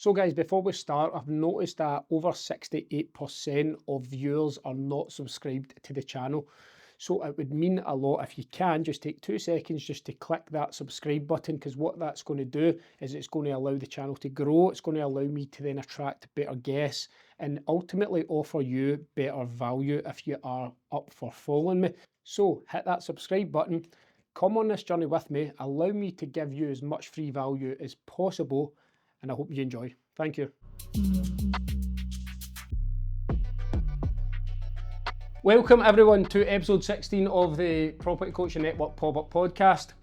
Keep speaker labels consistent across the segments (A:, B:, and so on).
A: So guys, before we start, I've noticed that over 68% of viewers are not subscribed to the channel. So it would mean a lot if you can just take 2 seconds just to click that subscribe button, because what that's going to do is it's going to allow the channel to grow. It's going to allow me to then attract better guests and ultimately offer you better value if you are up for following me. So hit that subscribe button, come on this journey with me, allow me to give you as much free value as possible, and I hope you enjoy. Thank you. Welcome everyone to episode 16 of the Property Coaching Network pop-up podcast.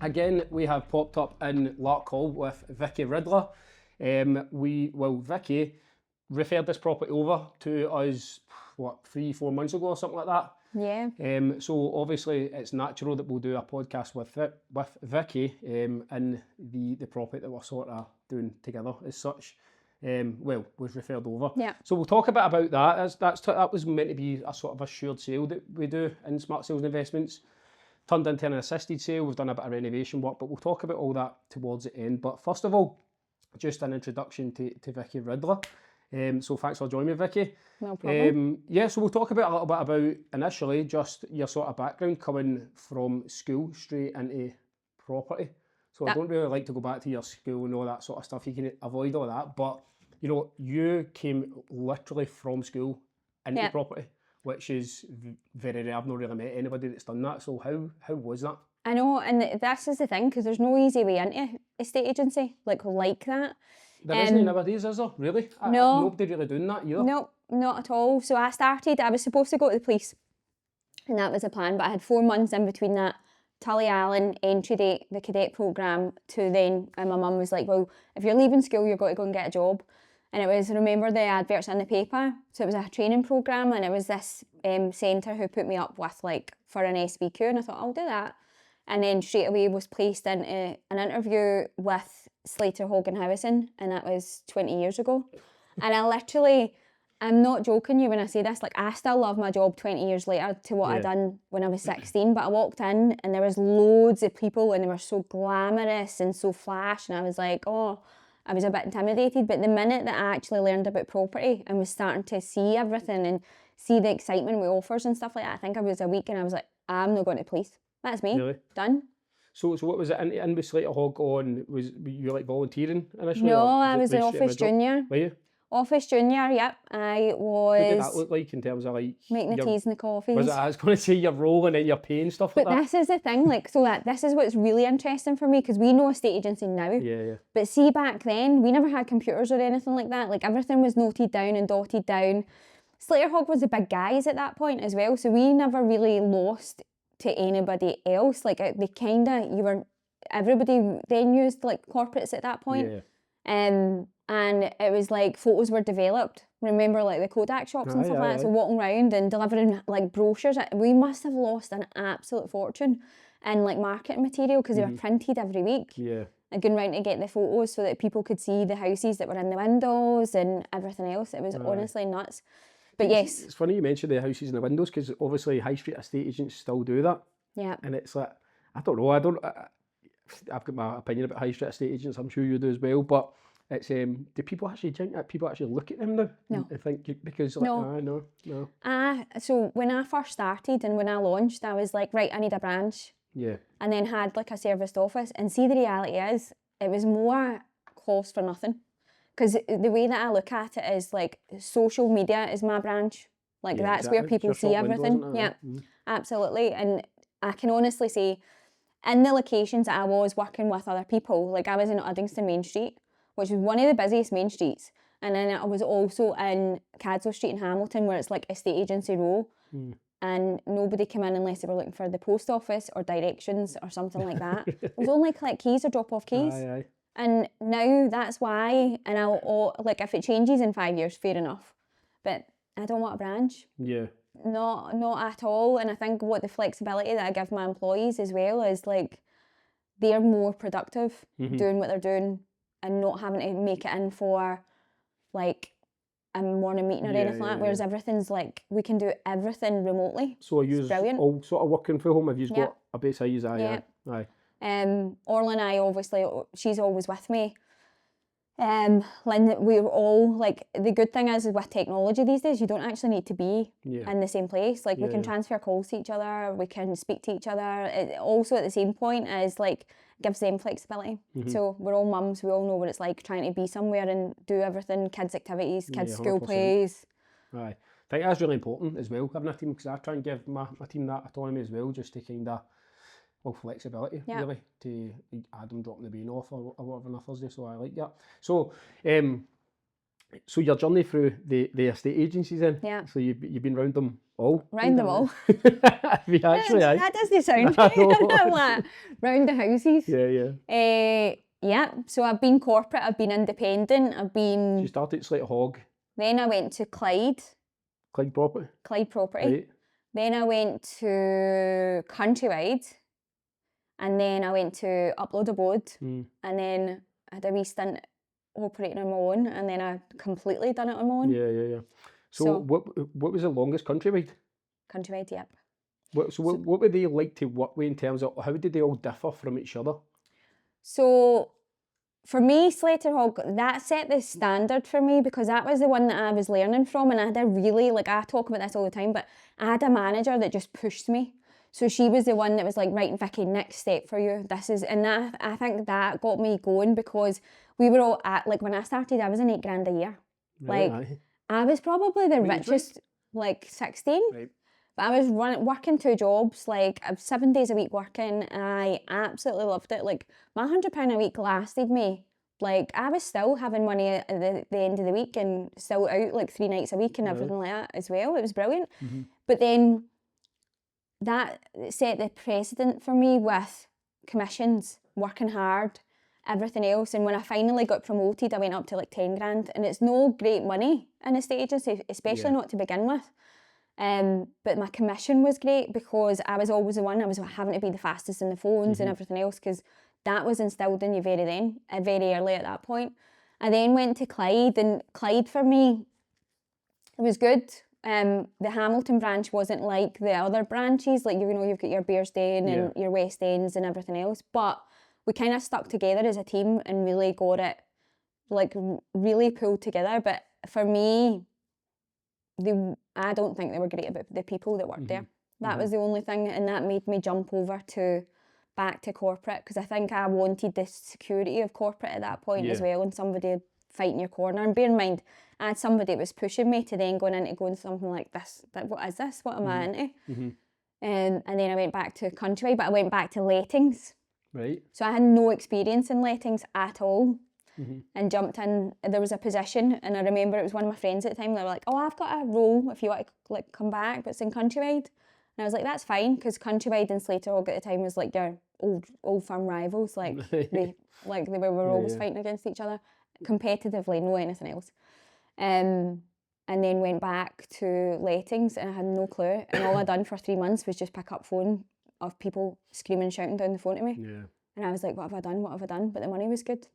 A: Again, we have popped up in Lark Hall with Vikki Riddler. Vikki referred this property over to us, 3-4 months ago or something like that.
B: Yeah.
A: So obviously it's natural that we'll do a podcast with Vikki and the property that we're sort of doing together as such. Was referred over.
B: Yeah.
A: So we'll talk a bit about that. That was meant to be a sort of a shared sale that we do in Smart Sales and Investments. Turned into an assisted sale. We've done a bit of renovation work, but we'll talk about all that towards the end. But first of all, just an introduction to Vikki Riddler. So thanks for joining me, Vikki.
B: No problem.
A: So we'll talk a little bit about initially just your sort of background coming from school straight into property. So I don't really like to go back to your school and all that sort of stuff. You can avoid all that, but you know, you came literally from school into property, which is very rare. I've not really met anybody that's done that. So how was that?
B: I know, and this is the thing, because there's no easy way into estate agency like that.
A: There isn't nowadays, is there? Really?
B: No.
A: Nobody really doing that either?
B: No, not at all. So I was supposed to go to the police, and that was the plan, but I had 4 months in between that Tully Allen entry date, the cadet programme, to then, and my mum was like, well, if you're leaving school, you're going to go and get a job. And it was, remember the adverts in the paper? So it was a training programme, and it was this centre who put me up with for an SVQ, and I thought, I'll do that. And then straight away was placed into an interview with Slater Hog and and that was 20 years ago. And I literally, I'm not joking you when I say this, I still love my job 20 years later to what I'd done when I was 16, but I walked in and there was loads of people and they were so glamorous and so flash, and I was like, oh, I was a bit intimidated. But the minute that I actually learned about property and was starting to see everything and see the excitement with offers and stuff like that, I think I was a week and I was like, I'm not going to police. That's me.
A: Really?
B: Done.
A: So what was it in with Slater Hog on? Were you volunteering initially?
B: No, I was an office junior.
A: Were you?
B: Office junior, yep. I was.
A: What did that look like in terms of
B: making the teas and the coffees?
A: I was going to say you're rolling and you're paying stuff like that.
B: But this is the thing, this is what's really interesting for me, because we know estate agency now.
A: Yeah.
B: But see, back then, we never had computers or anything like that. Everything was noted down and dotted down. Slater Hog was the big guys at that point as well, so we never really lost to anybody else. Everybody then used corporates at that point.
A: Yeah.
B: And it was photos were developed. Remember the Kodak shops and stuff like that. So walking around and delivering brochures. We must have lost an absolute fortune in marketing material, because they were printed every week.
A: Yeah.
B: And going round to get the photos so that people could see the houses that were in the windows and everything else. It was honestly nuts. But yes.
A: It's funny you mentioned the houses and the windows, because obviously high street estate agents still do that.
B: Yeah.
A: And it's I don't know, I've got my opinion about high street estate agents, I'm sure you do as well, but it's do people actually look at them now?
B: No.
A: I think because
B: no.
A: No.
B: So when I first started and when I launched, I was right, I need a branch.
A: Yeah.
B: And then had a serviced office. And see, the reality is, it was more cost for nothing. Because the way that I look at it is social media is my branch. That's exactly where people see everything. Yeah, absolutely. And I can honestly say, in the locations that I was working with other people, I was in Uddingston Main Street, which was one of the busiest main streets. And then I was also in Cadzow Street in Hamilton, where it's estate agency row. And nobody came in unless they were looking for the post office or directions or something like that. It was only collect keys or drop off keys.
A: Aye.
B: And now that's why, and if it changes in 5 years, fair enough. But I don't want a branch.
A: Yeah.
B: Not at all. And I think what the flexibility that I give my employees as well is they're more productive doing what they're doing and not having to make it in for a morning meeting or anything like that. Whereas everything's we can do everything remotely.
A: So you all sort of working from home? Have you got a base size? Aye.
B: Orla and I, obviously, she's always with me. Lynn, we were all like, the good thing is with technology these days, you don't actually need to be in the same place. Like we can transfer calls to each other, we can speak to each other. It also at the same point is like gives them flexibility. So we're all mums, we all know what it's like trying to be somewhere and do everything, kids' activities, kids' school
A: 100%.
B: plays.
A: Aye. I think that's really important as well, having a team, because I try and give my team that autonomy as well, just to kind of, well, flexibility, really, to Adam dropping the bean off or whatever on a Thursday, so I like that. So, so your journey through the estate agencies then, so you've been round them all?
B: Round them all.
A: We actually,
B: that doesn't sound like round the houses. Yeah, so I've been corporate, I've been independent, I've been...
A: So you started at Slater Hog.
B: Then I went to Clyde Property.
A: Right.
B: Then I went to Countrywide. And then I went to Upload Abode. And then I had a wee stint operating on my own. And then I completely done it on my own.
A: Yeah. So what was the longest Countrywide?
B: Countrywide, yep.
A: What were they like to work with in terms of, how did they all differ from each other?
B: So for me, Slater Hog, that set the standard for me, because that was the one that I was learning from, and I had a really, like, I talk about this all the time, but I had a manager that just pushed me. So she was the one that was like, right, Vikki, next step for you. This is, and that, I think that got me going, because we were all at, like, when I started, I was in $8,000 a year.
A: Really?
B: Like, I was probably the richest, like 16.
A: Right.
B: But I was working 2 jobs, like 7 days a week working. I absolutely loved it. Like my £100 a week lasted me. Like I was still having money at the end of the week and still out like 3 nights a week and everything like that as well. It was brilliant. But then that set the precedent for me with commissions, working hard, everything else. And when I finally got promoted, I went up to like 10 grand, and it's no great money in a estate agency, especially not to begin with. But my commission was great, because I was always the one, I was having to be the fastest in the phones and everything else, because that was instilled in you very early at that point. I then went to Clyde, and Clyde for me, it was good. The Hamilton branch wasn't like the other branches, like, you know, you've got your Bearsden and your West Ends and everything else, but we kind of stuck together as a team and really got it, like, really pulled together. But for me, I don't think they were great about the people that worked there. That was the only thing, and that made me jump over to back to corporate, because I think I wanted the security of corporate at that point as well, and somebody fighting your corner. And bear in mind, I had somebody that was pushing me to then going something like this. What is this? What am I into? And then I went back to Countrywide, but I went back to lettings.
A: Right.
B: So I had no experience in lettings at all. And jumped in. There was a position, and I remember it was one of my friends at the time. They were like, "Oh, I've got a role if you want to like come back, but it's in Countrywide." And I was like, "That's fine," because Countrywide and Slater Hog at the time was like your old firm rivals. Like they were always fighting against each other competitively, no anything else. And then went back to lettings, and I had no clue. And all I done for 3 months was just pick up phone of people screaming, shouting down the phone to me. And I was like, "What have I done? What have I done?" But the money was good.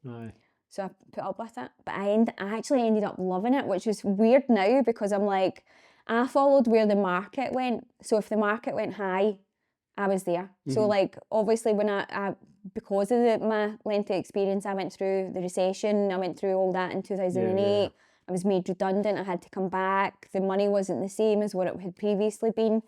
B: So I put up with it. But I actually ended up loving it, which is weird now, because I'm like, I followed where the market went. So if the market went high, I was there. So like, obviously when I because of my lengthy experience, I went through the recession, I went through all that in 2008. I was made redundant, I had to come back. The money wasn't the same as what it had previously been.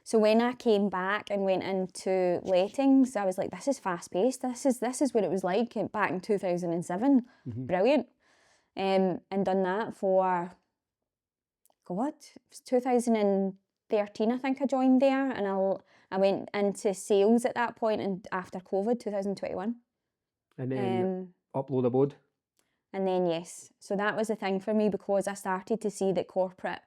B: So when I came back and went into lettings, I was like, this is fast paced. This is what it was like back in 2007. Brilliant. And done that for, God, it was 2013, I think I joined there. And I went into sales at that point, and after COVID, 2021.
A: And then Upload Abode.
B: And then, yes. So that was the thing for me, because I started to see that corporate,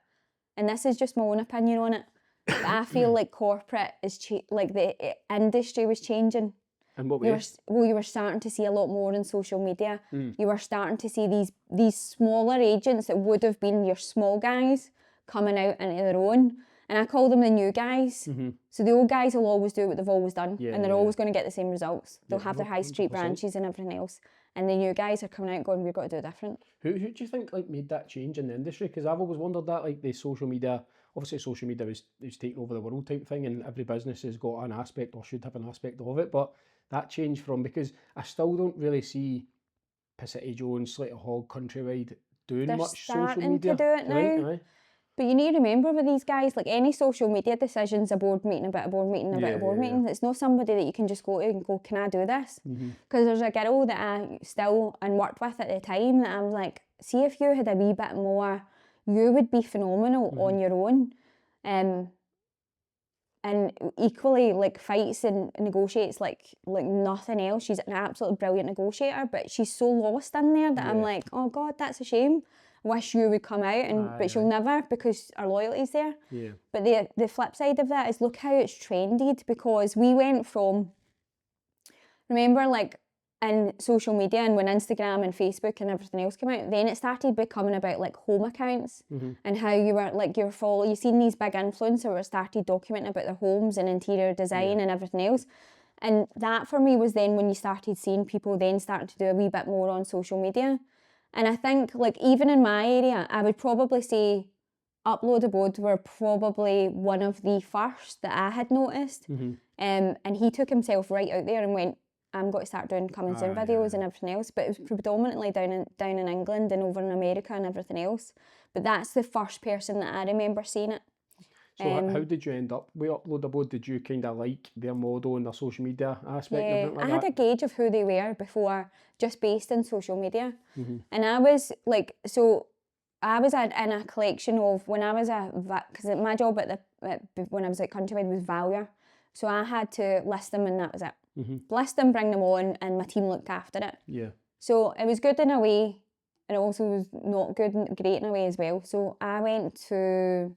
B: and this is just my own opinion on it, but I feel like corporate is like the industry was changing.
A: And what way?
B: You were starting to see a lot more on social media. You were starting to see these smaller agents that would have been your small guys coming out into their own. And I call them the new guys. So the old guys will always do what they've always done, and they're always going to get the same results. They'll have their high street 100%. Branches and everything else. And the new guys are coming out going, we've got to do different.
A: Who do you think like made that change in the industry? Because I've always wondered that, like the social media, obviously social media is taking over the world type thing, and every business has got an aspect or should have an aspect of it. But that changed from, because I still don't really see Pacific Jones, Slater Hog, Countrywide doing
B: They're
A: much social
B: starting
A: media?
B: to do it
A: right?
B: now.
A: Aye.
B: But you need to remember with these guys, like any social media decision's a board meeting about a board meeting about a board meeting. It's not somebody that you can just go to and go, can I do this? Because there's a girl that I still and worked with at the time that I'm like, see if you had a wee bit more, you would be phenomenal on your own. And equally, like, fights and negotiates like nothing else. She's an absolutely brilliant negotiator, but she's so lost in there that I'm like, oh God, that's a shame. I wish you would come out, but she'll never, because our loyalty's there.
A: Yeah.
B: But the flip side of that is look how it's trended, because we went from, remember, like, in social media and when Instagram and Facebook and everything else came out, then it started becoming about like home accounts and how you were like you seen these big influencers started documenting about their homes and interior design and everything else. And that for me was then when you started seeing people then starting to do a wee bit more on social media. And I think like even in my area, I would probably say Upload Abode were probably one of the first that I had noticed. And he took himself right out there and went, I'm going to start doing coming soon videos and everything else. But it was predominantly down in England and over in America and everything else. But that's the first person that I remember seeing it.
A: So how did you end up with Upload Abode? Did you kind of like their model and their social media aspect?
B: Yeah,
A: Like
B: I had
A: that?
B: a gauge of who they were before, just based in social media. And I was like, so I was in a collection of, when I was because my job when I was at Countrywide was valuer. So I had to list them and that was it. List them, bring them on, and my team looked after it.
A: Yeah.
B: So it was good in a way, and it also was not good and great in a way as well. So I went to,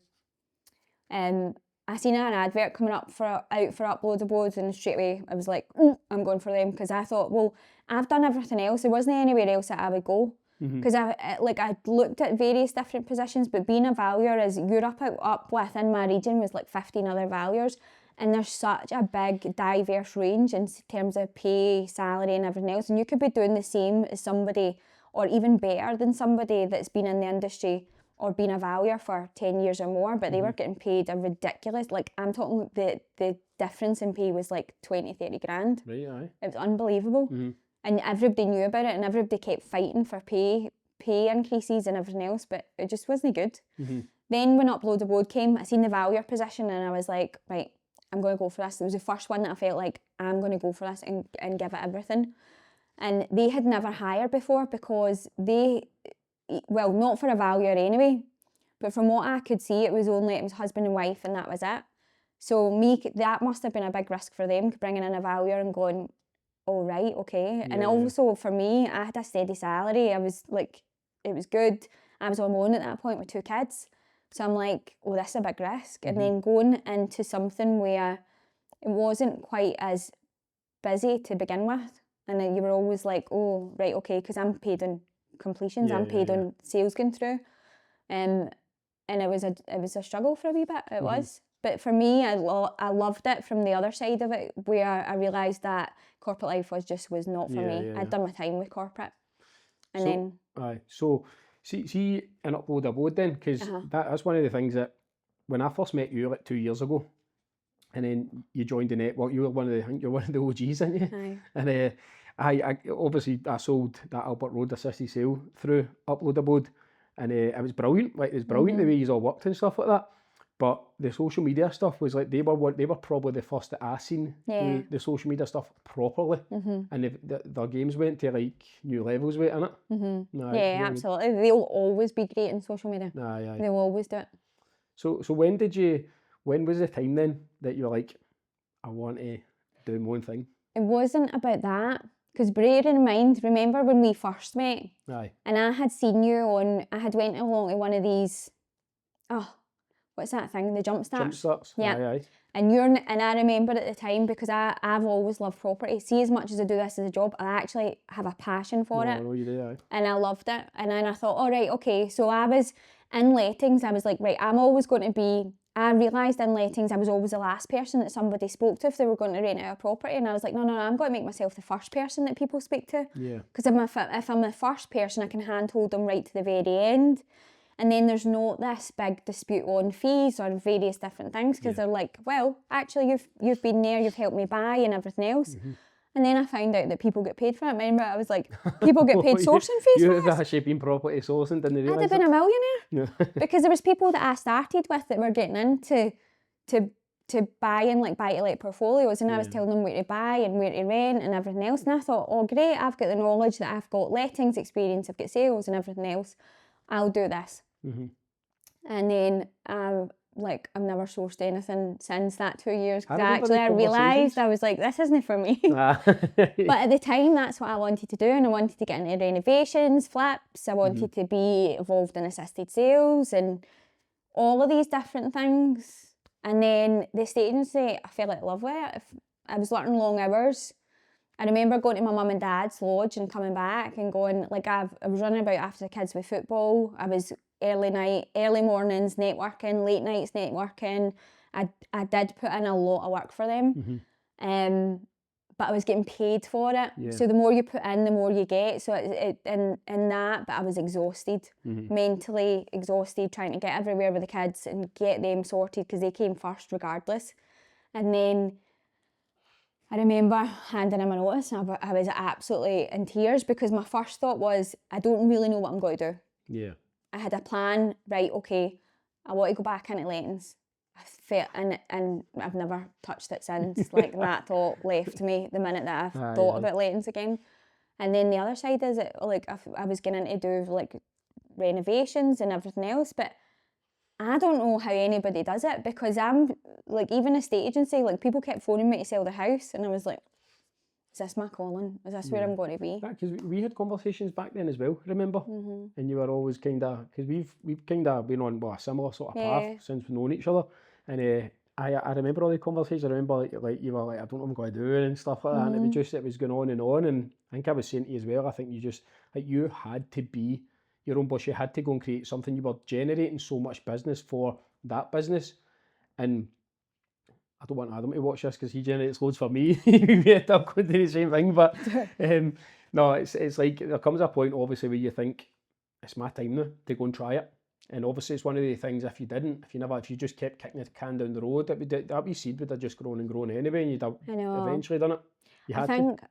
B: I seen an advert coming out for Upload Abode, and straight away I was like, I'm going for them, because I thought, well, I've done everything else. There wasn't anywhere else that I would go. Because I looked at various different positions, but being a valuer is you're up within my region was like 15 other valuers. And there's such a big, diverse range in terms of pay, salary and everything else. And you could be doing the same as somebody, or even better than somebody that's been in the industry or been a valuer for 10 years or more, but they were getting paid a ridiculous, like I'm talking the difference in pay was like 20, 30 grand.
A: Right, aye.
B: It was unbelievable. And everybody knew about it and everybody kept fighting for pay increases and everything else, but it just wasn't good. Then when Upload Abode came, I seen the valuer position and I was like, right, I'm going to go for this. It was the first one that I felt like I'm going to go for this and give it everything. And they had never hired before because well, not for a valuer anyway, but from what I could see, it was husband and wife and that was it. So that must have been a big risk for them, bringing in a valuer and going, oh, right, okay. And also for me, I had a steady salary. I was like, it was good. I was on my own at that point with 2 kids. So I'm like, oh, this is a big risk. And then going into something where it wasn't quite as busy to begin with. And then you were always like, oh, right, okay, because I'm paid on completions, I'm paid on sales going through. And it was a struggle for a wee bit, it was. But for me, I loved it from the other side of it, where I realised that corporate life was not for me. I'd done my time with corporate. And
A: so see in Upload Abode then, because that's one of the things that when I first met you like 2 years ago, and then you joined the network, you're one of the OGs, aren't you?
B: Aye.
A: And I obviously I sold that Albert Road assisted sale through Upload Abode, and it was brilliant. Like it was brilliant the way you all worked and stuff like that. But the social media stuff was like they were probably the first that I seen the social media stuff properly, and their games went to like new levels with it, innit?
B: Absolutely. They'll always be great in social media. They'll always do it.
A: So when was the time then that you're like, I want to do my own thing?
B: It wasn't about that, because bear in mind, remember when we first met?
A: Aye.
B: And I had seen you I had went along to one of these, what's that thing? The jump starts.
A: Jump starts.
B: Yeah.
A: Aye.
B: And I remember at the time, because I've always loved property. See, as much as I do this as a job, I actually have a passion for it.
A: I know you do, aye.
B: And I loved it. And then I thought, all right, okay. So I was in lettings. I was like, right, I'm always going to be. I realised in lettings I was always the last person that somebody spoke to if they were going to rent out a property. And I was like, no, I'm going to make myself the first person that people speak to. Yeah. Because if I'm the first person, I can handhold them right to the very end. And then there's not this big dispute on fees or various different things, because they're like, well, actually, you've been there, you've helped me buy and everything else. And then I found out that people get paid for it. Remember, I was like, people get paid sourcing fees
A: You
B: for
A: have
B: this.
A: actually been property sourcing, didn't you
B: I'd
A: realise
B: have been a millionaire.
A: Yeah.
B: Because there was people that I started with that were getting into to buying like buy-to-let portfolios, and I was telling them where to buy and where to rent and everything else. And I thought, oh great, I've got the knowledge, that I've got lettings experience, I've got sales and everything else. I'll do this. And then I've never sourced anything since that 2 years, because I realised, I was like, this isn't for me. But at the time, that's what I wanted to do, and I wanted to get into renovations, flips, I wanted to be involved in assisted sales and all of these different things. And then the estate agency, I fell in love with it. I was working long hours. I remember going to my mum and dad's lodge and coming back and going, like, I was running about after the kids with football. I was early mornings networking, late nights networking. I did put in a lot of work for them. But I was getting paid for it. Yeah. So the more you put in, the more you get. So but I was exhausted, mentally exhausted, trying to get everywhere with the kids and get them sorted, because they came first regardless. And then I remember handing in my notice, and I was absolutely in tears, because my first thought was, I don't really know what I'm going to do. Yeah. I had a plan, right, okay, I want to go back into lettings. And I've never touched it since. Like, that thought left me the minute that I've thought about lettings again. And then the other side is, it like I was getting into do like renovations and everything else, but I don't know how anybody does it, because I'm like, even estate agency, like, people kept phoning me to sell the house, and I was like, is this my calling? Is this where I'm going to be?
A: Because we had conversations back then as well, remember? And you were always kind of, because we've kind of been on a similar sort of path since we've known each other. And I remember all the conversations. I remember like you were like, I don't know what I'm going to do and stuff like that. And it was going on. And I think I was saying to you as well, I think you just, like, you had to be your own boss. You had to go and create something. You were generating so much business for that business. And I don't want Adam to watch this, because he generates loads for me. We end up going to do the same thing. But no, it's like, there comes a point, obviously, where you think, it's my time now to go and try it. And obviously it's one of the things, if you just kept kicking the can down the road, that wee seed would have just grown and grown anyway, and you'd have eventually done it.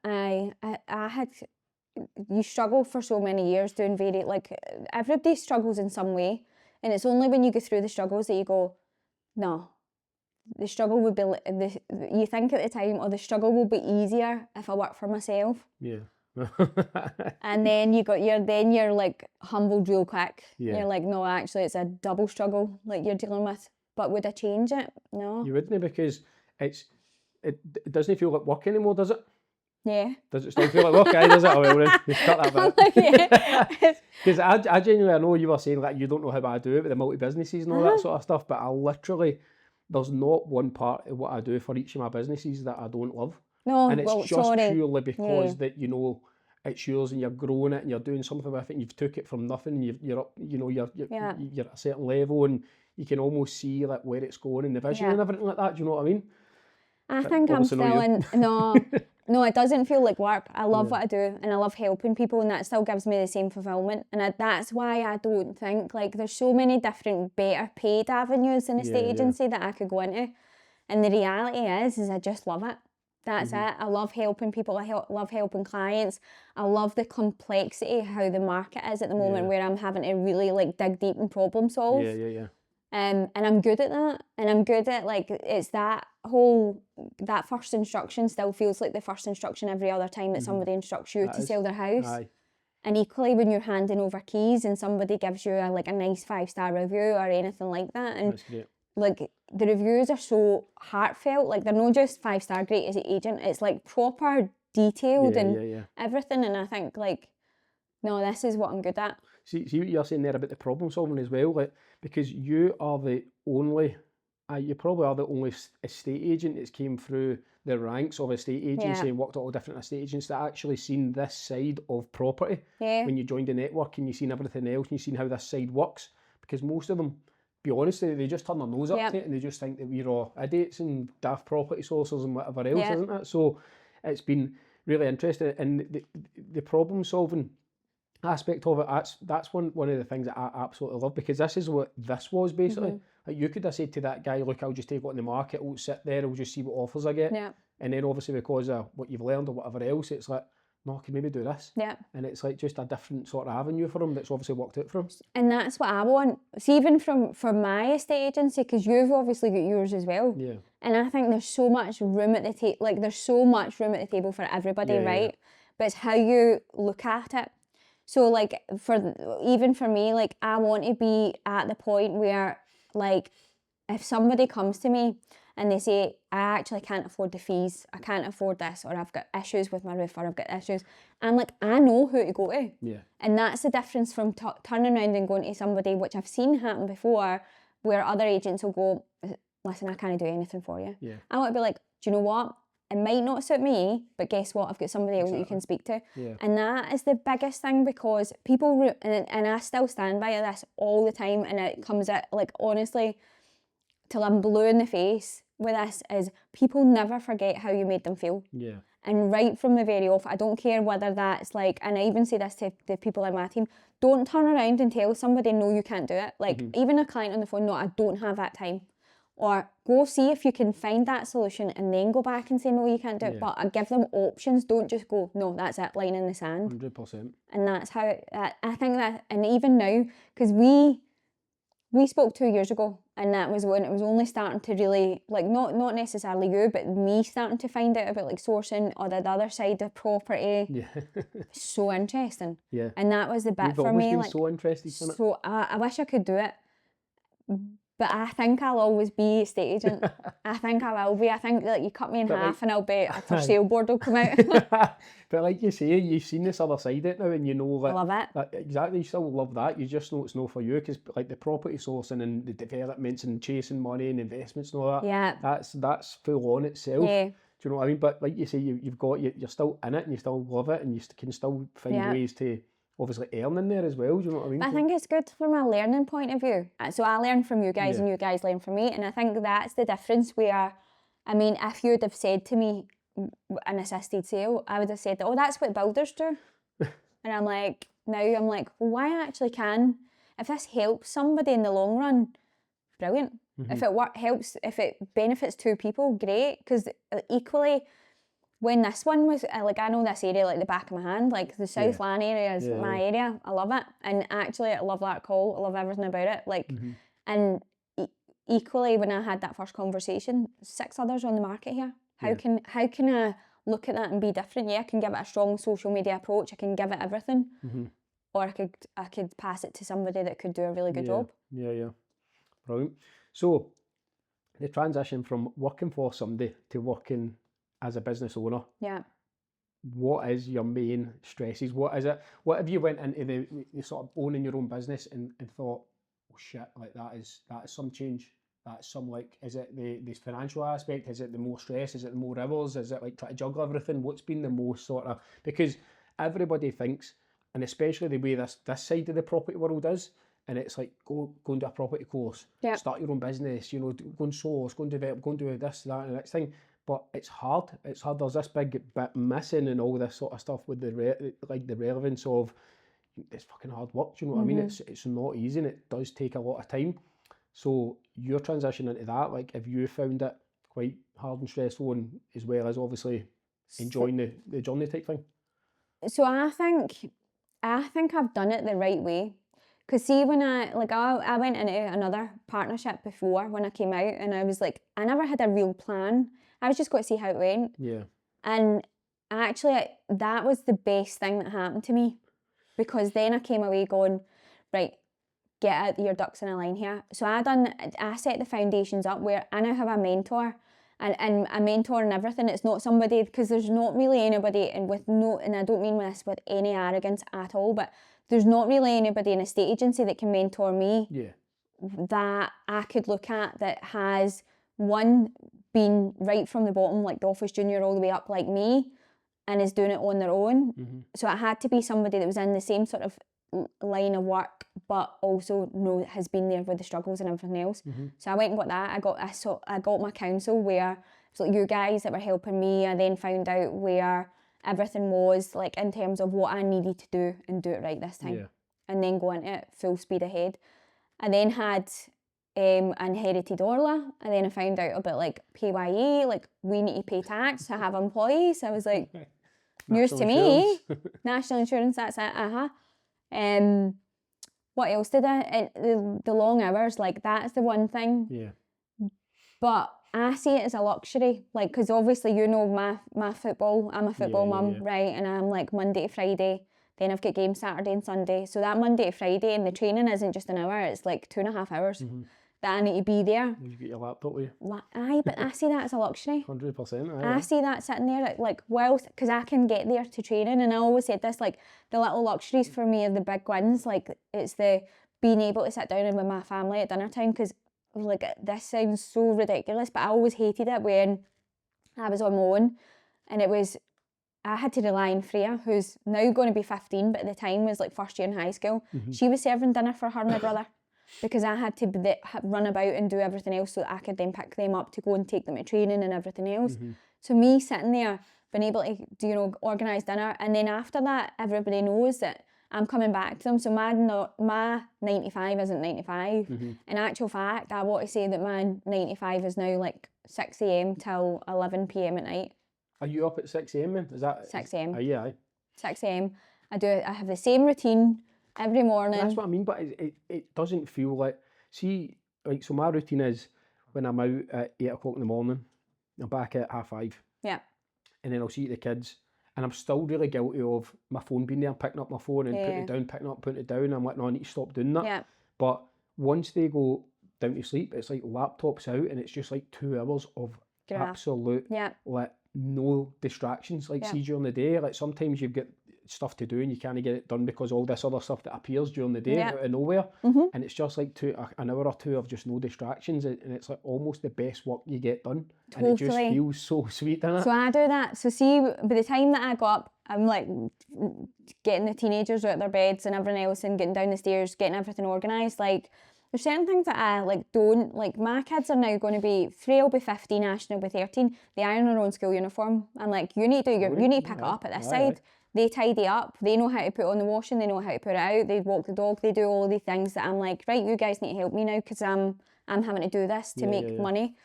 B: I had, you struggle for so many years doing everybody struggles in some way, and it's only when you go through the struggles that you go, no, the struggle would be, you think at the time, the struggle will be easier if I work for myself. Yeah. And then you're like humbled real quick. You're like, no, actually it's a double struggle like you're dealing with. But would I change it? No.
A: You wouldn't, because it doesn't feel like work anymore, does it?
B: Yeah.
A: Does it still feel like work? Does it? Oh well, then you cut that bit. Because I genuinely, I know you were saying that you don't know how I do it with the multi-businesses and all that sort of stuff, but I literally, there's not one part of what I do for each of my businesses that I don't love. No, and it's purely because that, you know, it's yours and you're growing it and you're doing something with it and you've took it from nothing and you're up, you know, you're at a certain level and you can almost see like where it's going and the vision and everything like that. Do you know what I mean?
B: I think I'm still in, no, it doesn't feel like work. I love what I do and I love helping people, and that still gives me the same fulfillment. And that's why I don't think, like, there's so many different better paid avenues in estate agency that I could go into. And the reality is I just love it. That's it. I love helping people. I love helping clients. I love the complexity of how the market is at the moment, where I'm having to really like dig deep and problem solve. And I'm good at that. And I'm good at, like, it's that first instruction still feels like the first instruction every other time that somebody instructs you to sell their house. Aye. And equally when you're handing over keys and somebody gives you a nice 5-star review or anything like that. And that's great. Like, the reviews are so heartfelt. Like, they're not just 5-star great as an agent. It's like proper detailed and everything. And I think, like, no, this is what I'm good at.
A: See what you're saying there about the problem solving as well, like, because you are the only, you probably are the only estate agent that's came through the ranks of estate agency and worked at all different estate agents that actually seen this side of property. Yeah. When you joined the network and you seen everything else and you seen how this side works, because most of them, be honest, they just turn their nose up to it and they just think that we're all idiots and daft property sources and whatever else, isn't it? So it's been really interesting, and the problem solving aspect of it, that's one of the things that I absolutely love, because this is what this was basically. Like you could have said to that guy, look, I'll just take it on the market, I'll sit there, I'll just see what offers I get.
B: Yeah.
A: And then obviously because of what you've learned or whatever else, it's like, no, I can maybe do this.
B: Yeah.
A: And it's like just a different sort of avenue for him that's obviously worked out for him.
B: And that's what I want. See, even from my estate agency, because you've obviously got yours as well.
A: Yeah.
B: And I think there's so much room at the table. Like there's so much room at the table for everybody, right? Yeah. But it's how you look at it. So like even for me, like I want to be at the point where like if somebody comes to me and they say, I actually can't afford the fees, I can't afford this, or I've got issues with my roof, or I've got issues, I'm like, I know who to go to.
A: Yeah.
B: And that's the difference from turning around and going to somebody, which I've seen happen before, where other agents will go, listen, I can't do anything for you.
A: Yeah.
B: I want to be like, do you know what? It might not suit me, but guess what? I've got somebody else that you can speak to.
A: Yeah.
B: And that is the biggest thing, because people, and I still stand by this all the time, and it comes at, like, honestly, till I'm blue in the face with this, is people never forget how you made them feel.
A: Yeah.
B: And right from the very off, I don't care whether that's like, and I even say this to the people in my team, don't turn around and tell somebody, no, you can't do it. Like, even a client on the phone, no, I don't have that time. Or go see if you can find that solution and then go back and say, no, you can't do it. But I give them options. Don't just go, no, that's it, line in the sand.
A: 100%.
B: And that's how, I think that, and even now, because we spoke 2 years ago, and that was when it was only starting to really, like, not necessarily you, but me starting to find out about like sourcing or the other side of property.
A: Yeah.
B: So interesting.
A: Yeah.
B: And that was the bit
A: You've
B: for
A: always
B: me.
A: been
B: Like,
A: so interested in it.
B: so I wish I could do it, but I think I'll always be a estate agent. I think I will be. I think like you cut me in half and I'll be a for sale board will come out.
A: But like you say, you've seen this other side of it now, and you know that.
B: I love it.
A: That exactly, you still love that. You just know it's no for you, because like the property sourcing and the developments and chasing money and investments and all that.
B: Yeah.
A: That's full on itself.
B: Yeah.
A: Do you know what I mean? But like you say, you're still in it, and you still love it, and you can still find ways to obviously earn in there as well. Do you know what I mean?
B: I think it's good from a learning point of view. So I learn from you guys and you guys learn from me. And I think that's the difference where, I mean, if you'd have said to me an assisted sale, I would have said, oh, that's what builders do. And I'm like, well, I actually can. If this helps somebody in the long run, brilliant. If it helps, if it benefits two people, great. Because equally, when this one was, like, I know this area like the back of my hand, like the South Lan area is my area. I love it. And actually, I love that call. I love everything about it. Like, and equally, when I had that first conversation, 6 others on the market here. How can I look at that and be different? Yeah, I can give it a strong social media approach. I can give it everything. Or I could pass it to somebody that could do a really good job.
A: Yeah. Brilliant. So, the transition from working for somebody to working as a business owner. Yeah. What is your main stresses? What is it? What have you went into the sort of owning your own business and thought, oh shit, like that is some change. That's some, like, is it the financial aspect? Is it the more stress? Is it the more hours? Is it like trying to juggle everything? What's been the most sort of, because everybody thinks, and especially the way this side of the property world is, and it's like go and do a property course, start your own business, you know, go and source, go and develop, go and do this, that, and the next thing. But it's hard. It's hard. There's this big bit missing and all this sort of stuff with the relevance of it's fucking hard work. Do you know what I mean? It's not easy, and it does take a lot of time. So your transition into that, like, have you found it quite hard and stressful, and as well as obviously enjoying the journey type thing?
B: So I think I've done it the right way. Because see, when I went into another partnership before when I came out, and I was like, I never had a real plan. I was just going to see how it went. Yeah. And actually, that was the best thing that happened to me, because then I came away going, right, get your ducks in a line here. So I set the foundations up where I now have a mentor, and a mentor and everything. It's not somebody, because there's not really anybody, and I don't mean this with any arrogance at all, but there's not really anybody in a estate agency that can mentor me that I could look at that has, one, been right from the bottom, like the office junior, all the way up like me, and is doing it on their own. So it had to be somebody that was in the same sort of line of work, but also has been there with the struggles and everything else. So I went and got that. I got my counsel, where it's like you guys that were helping me. I then found out where everything was, like, in terms of what I needed to do and do it right this time, and then go into it full speed ahead. I then had inherited Orla, and then I found out about like PYE, like we need to pay tax to have employees. I was like, news to me. National insurance, that's it, what else did I, the long hours, like that's the one thing.
A: Yeah.
B: But I see it as a luxury, like, because obviously you know my football, I'm a football mum, right, and I'm like Monday to Friday, then I've got games Saturday and Sunday, so that Monday to Friday, and the training isn't just an hour, it's like 2.5 hours that I need to be there.
A: You get your laptop with you.
B: Aye, but I see that as a luxury.
A: 100%.
B: I see that sitting there, like, whilst, because I can get there to training, and I always said this, like, the little luxuries for me are the big wins, like, it's the being able to sit down with my family at dinner time, because, like, this sounds so ridiculous, but I always hated it when I was on my own, and it was, I had to rely on Freya, who's now going to be 15, but at the time was, like, first year in high school. She was serving dinner for her and my brother, because I had to run about and do everything else so that I could then pick them up to go and take them to training and everything else. So me sitting there, being able to, organise dinner, and then after that, everybody knows that I'm coming back to them. So my 9-to-5 isn't 9-to-5. In actual fact, I want to say that my 9-to-5 is now like 6 a.m. till 11 p.m. at night.
A: Are you up at 6 a.m. then? Is that
B: 6 a.m.
A: Yeah.
B: 6 a.m. I have the same routine every morning.
A: That's what I mean, but it doesn't feel like, see, like, so my routine is when I'm out at 8 o'clock in the morning, I'm back at 5:30.
B: Yeah.
A: And then I'll see the kids, and I'm still really guilty of my phone being there, picking up my phone and putting it down, picking up, putting it down. I'm like, no, I need to stop doing that.
B: Yeah.
A: But once they go down to sleep, it's like laptops out, and it's just like 2 hours of absolute, like, no distractions. Like, see, during the day, like, sometimes you've got stuff to do and you can't get it done because all this other stuff that appears during the day out of nowhere, and it's just like an hour or two of just no distractions, and it's like almost the best work you get done.
B: Totally.
A: And it just feels so sweet, doesn't it?
B: So I do that. So see, by the time that I got up, I'm like getting the teenagers out of their beds and everything else, and getting down the stairs, getting everything organised. Like, there's certain things that I don't like. My kids are now going to be, Freya will be 15, Ashton will be 13. They iron their own school uniform. I'm like, you need to pick it up at this side. They tidy up, they know how to put on the washing, they know how to put it out, they walk the dog, they do all the things that I'm like, right, you guys need to help me now, because I'm having to do this to make money.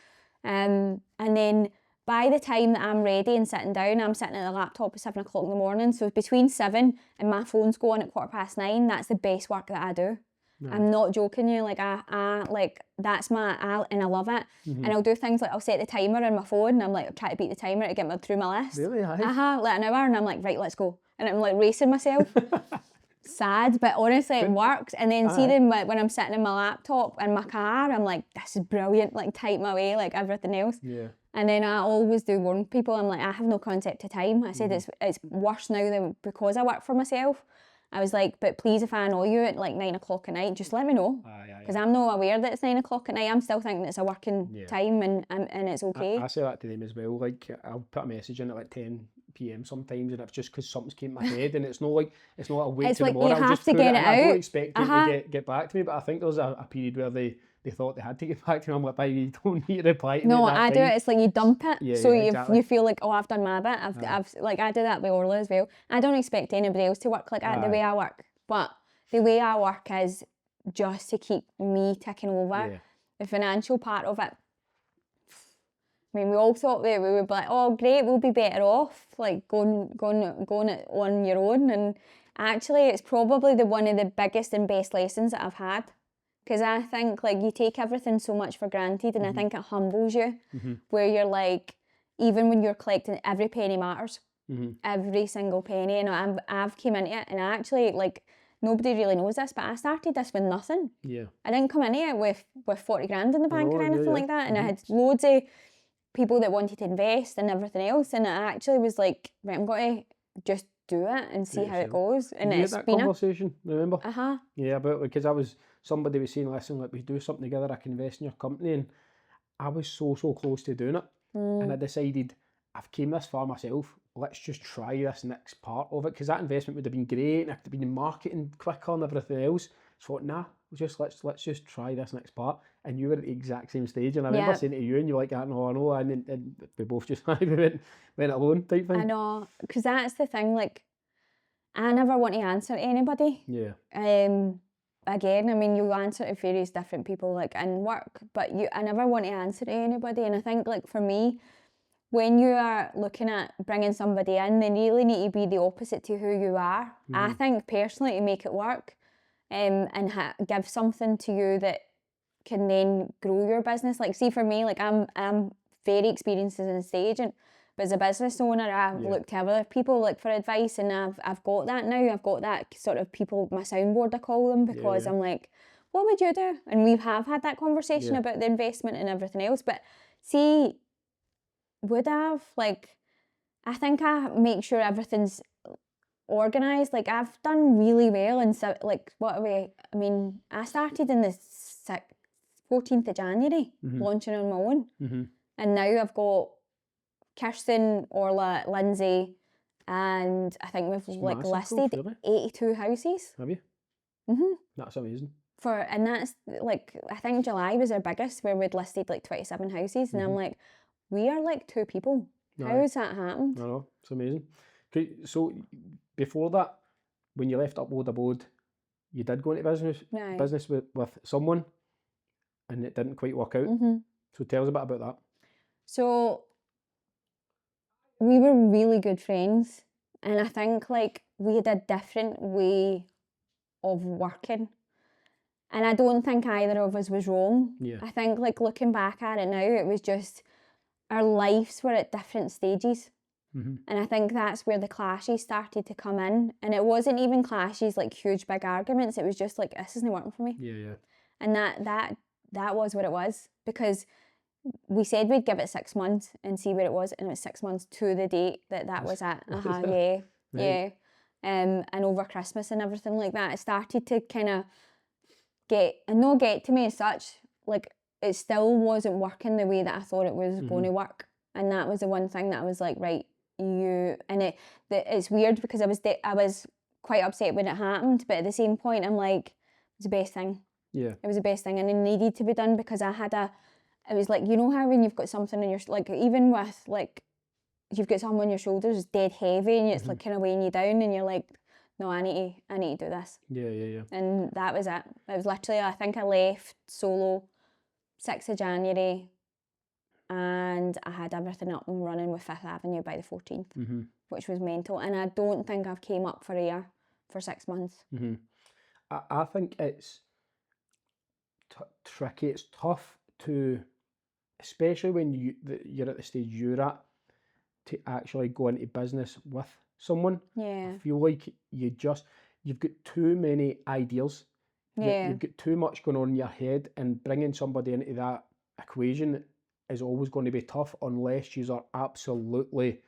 B: And then by the time that I'm ready and sitting down, I'm sitting at the laptop at 7 o'clock in the morning. So between 7 and my phone's going at 9:15, that's the best work that I do. I'm not joking you, like I like, that's and I love it. And I'll do things like, I'll set the timer on my phone, and I'm like, I'm trying to beat the timer to get me through my list.
A: Really?
B: Like an hour, and I'm like, right, let's go. And I'm like racing myself. Sad, but honestly it works. And then see them, like, when I'm sitting in my laptop in my car, I'm like, this is brilliant, like, type my way like everything else. And then I always do warn people, I'm like, I have no concept of time. I said it's worse now than because I work for myself. I was like, but please, if I annoy you at like 9 o'clock at night, just let me know. Because I'm not aware that it's 9 o'clock at night. I'm still thinking it's a working time, and it's okay.
A: I say that to them as well. Like, I'll put a message in at like 10 p.m. sometimes, and it's just because something's came in my head, and it's not a wait
B: it's
A: till
B: like
A: tomorrow.
B: You
A: I'll
B: have
A: just
B: to get it out.
A: I don't expect them to get back to me, but I think there was a period where they thought they had to get back to me. I'm like, baby, you don't need to reply to me.
B: No, I do it. It's like you dump it.
A: Exactly.
B: You feel like, oh, I've done my bit. I've like, I do that with Orla as well. I don't expect anybody else to work like that the way I work. But the way I work is just to keep me ticking over. The financial part of it, I mean, we all thought that we would be like, oh, great, we'll be better off, like going it on your own. And actually, it's probably one of the biggest and best lessons that I've had. Because I think, like, you take everything so much for granted, and I think it humbles you, where you're like, even when you're collecting, every penny matters. Every single penny. And I've came into it, and I actually, like, nobody really knows this, but I started this with nothing. I didn't come into it with 40 grand in the bank or anything like that. And I had loads of people that wanted to invest and everything else. And I actually was like, right, I'm going to just do it and see how it goes. And it's
A: that
B: been
A: conversation, remember? Yeah, about, because somebody was saying, listen, like, we do something together, I can invest in your company. And I was so close to doing it. And I decided, I've came this far myself, let's just try this next part of it, because that investment would have been great, and I could have been in marketing quicker and everything else. So nah, let's just try this next part. And you were at the exact same stage, and I remember saying to you, and you were like, no, I know, and we both just went alone type thing.
B: I know, because that's the thing, like, I never want to answer to anybody. again, I mean, you answer to various different people, like in work, but I never want to answer to anybody. And I think, like, for me, when you are looking at bringing somebody in, they really need to be the opposite to who you are. I think personally, to make it work, and give something to you that can then grow your business. Like, see, for me, like, I'm very experienced as an estate agent, but as a business owner, I've looked to other people, like, for advice, and I've got that now. I've got that sort of people, my soundboard, I call them, because I'm like, what would you do? And we have had that conversation about the investment and everything else. But see, would have, like, I think I make sure everything's organised. Like, I've done really well, and so, like, what are we? I mean, I started in the 14th of January, launching on my own, and now I've got Kirsten, Orla, Lindsay, and I think we've like listed 82 houses.
A: Have you? That's amazing.
B: And that's like, I think July was our biggest, where we'd listed like 27 houses, and I'm like, we are like 2 people. How has that happened?
A: I know, it's amazing. Okay, so before that, when you left Upload Abode, you did go into business with someone, and it didn't quite work out. So tell us a bit about that.
B: So we were really good friends, and I think, like, we had a different way of working, and I don't think either of us was wrong. I think, like, looking back at it now, it was just our lives were at different stages. And I think that's where the clashes started to come in. And it wasn't even clashes like huge big arguments, it was just like, this isn't working for me. And that was what it was, because we said we'd give it 6 months and see where it was, and it was 6 months to the date that was at. And over Christmas and everything like that, it started to kind of get to me as such. Like, it still wasn't working the way that I thought it was going to work. And that was the one thing that I was like, right, it's weird, because I was quite upset when it happened, but at the same point, I'm like, it was the best thing. It was the best thing, and it needed to be done, because it was like, you know how when you've got something in your, like, even with, like, you've got something on your shoulders, it's dead heavy, and it's like kind of weighing you down, and you're like, no, I need to do this. And that was it. It was literally, I think I left solo 6th of January, and I had everything up and running with 5th Avenue by the 14th, which was mental. And I don't think I've came up for a year, for 6 months.
A: I think it's tricky. It's tough to, especially when you're at the stage you're at, to actually go into business with someone. I feel like you've got too many ideas. You've got too much going on in your head, and bringing somebody into that equation is always going to be tough, unless you are absolutely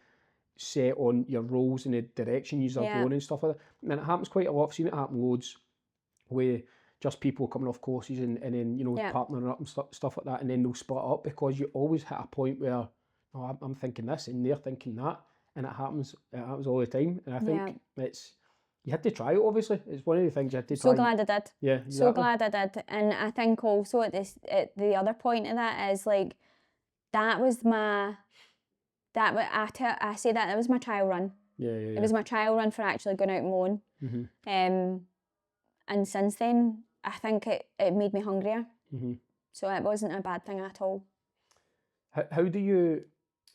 A: set on your roles and the direction you are going and stuff like that. And it happens quite a lot. I've seen it happen loads, where just people coming off courses and then, you know, partnering up and stuff like that, and then they'll split up, because you always hit a point where, oh, I'm thinking this and they're thinking that, and it happens all the time. And I think you had to try it, obviously. It's one of the things you had to try.
B: So glad I did.
A: Yeah, exactly.
B: So glad I did. And I think also at the other point of that is, like, that was my trial run. It was my trial run for actually going out and mowing. And since then, I think it made me hungrier. So it wasn't a bad thing at all.
A: How do you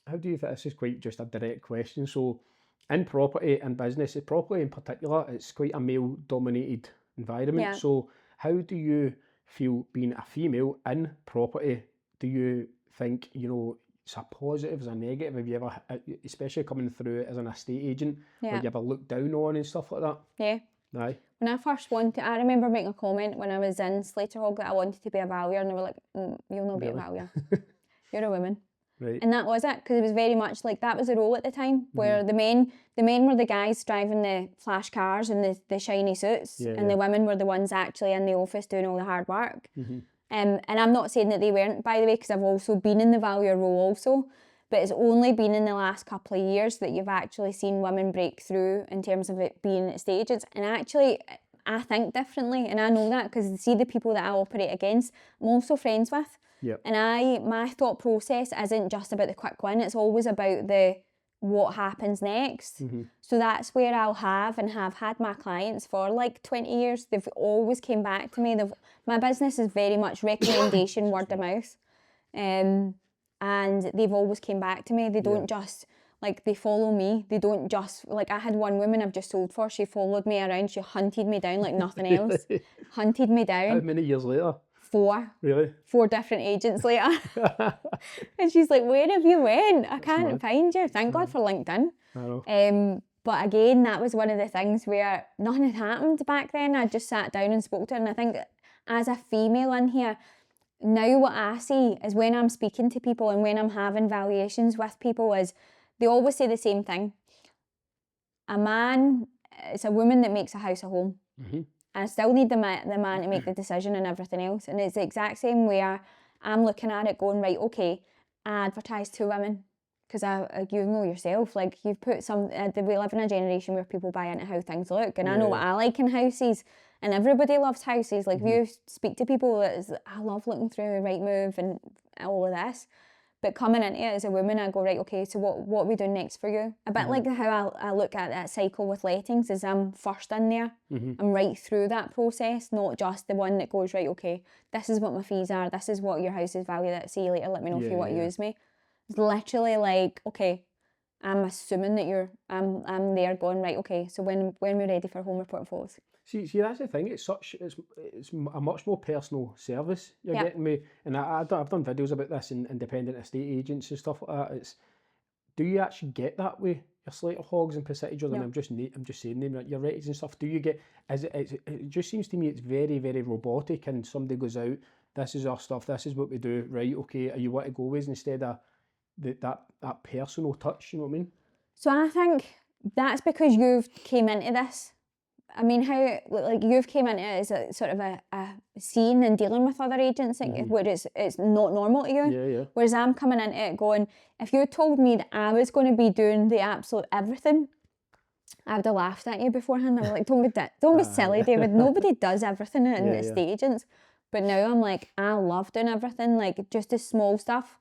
A: this is quite just a direct question. So in property and business, property in particular, it's quite a male dominated environment. So how do you feel being a female in property? Do you think, you know, it's a positive, it's a negative? Have you ever, especially coming through as an estate agent, were you ever looked down on and stuff like that? Aye.
B: When I first I remember making a comment when I was in Slater Hog that I wanted to be a valuer, and they were like, you'll not be a valuer. You're a woman.
A: Right.
B: And that was it, because it was very much like that was the role at the time, where the men were the guys driving the flash cars and the shiny suits, and the women were the ones actually in the office doing all the hard work. And I'm not saying that they weren't, by the way, because I've also been in the valuer role also, but it's only been in the last couple of years that you've actually seen women break through in terms of it being estate agents. And actually, I think differently, and I know that because see the people that I operate against, I'm also friends with. And my thought process isn't just about the quick win, it's always about the what happens next. So that's where I'll have had my clients for like 20 years. They've always came back to me. My business is very much recommendation, word of mouth. And they've always came back to me. They don't just, like, they follow me. They don't just, like, I had one woman I've just sold for. She followed me around. She hunted me down like nothing else. Hunted me down.
A: How many years later?
B: 4.
A: Really?
B: 4 different agents later. And she's like, where have you went? I can't find you. Thank God for LinkedIn.
A: I know.
B: But again, that was one of the things where nothing had happened back then. I just sat down and spoke to her. And I think as a female in here, now what I see is when I'm speaking to people and when I'm having valuations with people is they always say the same thing. It's a woman that makes a house a home. I still need the man to make the decision and everything else. And it's the exact same where I'm looking at it going, right, okay, I advertise to women. Because you know yourself, like you've put we live in a generation where people buy into how things look. And I know what I like in houses. And everybody loves houses. Like if you speak to people, I love looking through Rightmove and all of this. But coming into it as a woman, I go, right, okay, so what are we doing next for you? A bit like how I look at that cycle with lettings is I'm first in there. I'm right through that process, not just the one that goes, right, okay, this is what my fees are, this is what your house is valued at, see you later, let me know if you want to use me. It's literally like, okay, I'm assuming that I'm there going, right, okay, so when we're ready for home report photos.
A: See, that's the thing. It's a much more personal service you're getting me, and I've done videos about this in independent estate agents and stuff like that. Do you actually get that way? Your Slater Hogs and percentage of them. I'm just saying them. Your ratings and stuff. Do you get? It just seems to me it's very, very robotic, and somebody goes out. This is our stuff. This is what we do. Right? Okay. Are you want to go with instead of that personal touch? You know what I mean?
B: So I think that's because you've came into this. I mean, how, like, you've came into it as a sort of a scene and dealing with other agents, where it's not normal to you.
A: Yeah.
B: Whereas I'm coming into it going, if you told me that I was going to be doing the absolute everything, I would have laughed at you beforehand. I was like, don't be silly, David. Nobody does everything in estate agents. But now I'm like, I love doing everything, like just the small stuff,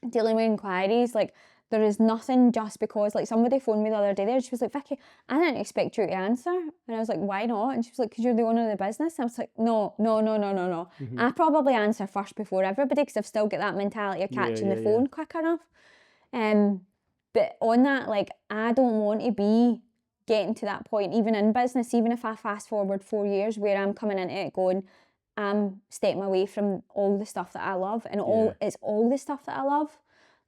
B: dealing with inquiries, like. There is nothing just because, like, somebody phoned me the other day there, she was like, Vikki, I didn't expect you to answer. And I was like, why not? And she was like, because you're the owner of the business. And I was like, no. I probably answer first before everybody because I've still got that mentality of catching the phone quick enough. But on that, like, I don't want to be getting to that point, even in business, even if I fast forward 4 years where I'm coming into it going, I'm stepping away from all the stuff that I love, and it's all the stuff that I love.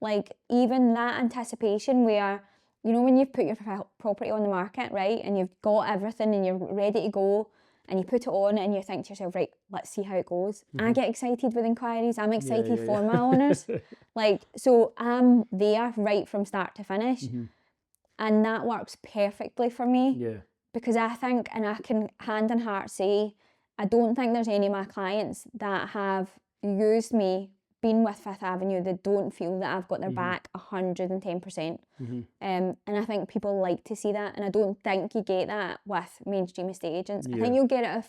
B: Like, even that anticipation where, you know, when you've put your property on the market, right, and you've got everything and you're ready to go, and you put it on and you think to yourself, right, let's see how it goes. I get excited with inquiries. I'm excited for my owners. Like, so I'm there right from start to finish. And that works perfectly for me.
A: Yeah.
B: Because I think, and I can hand on heart say, I don't think there's any of my clients that have used me, been with Fifth Avenue, that don't feel that I've got their back 110%. And I think people like to see that, and I don't think you get that with mainstream estate agents. I think you'll get it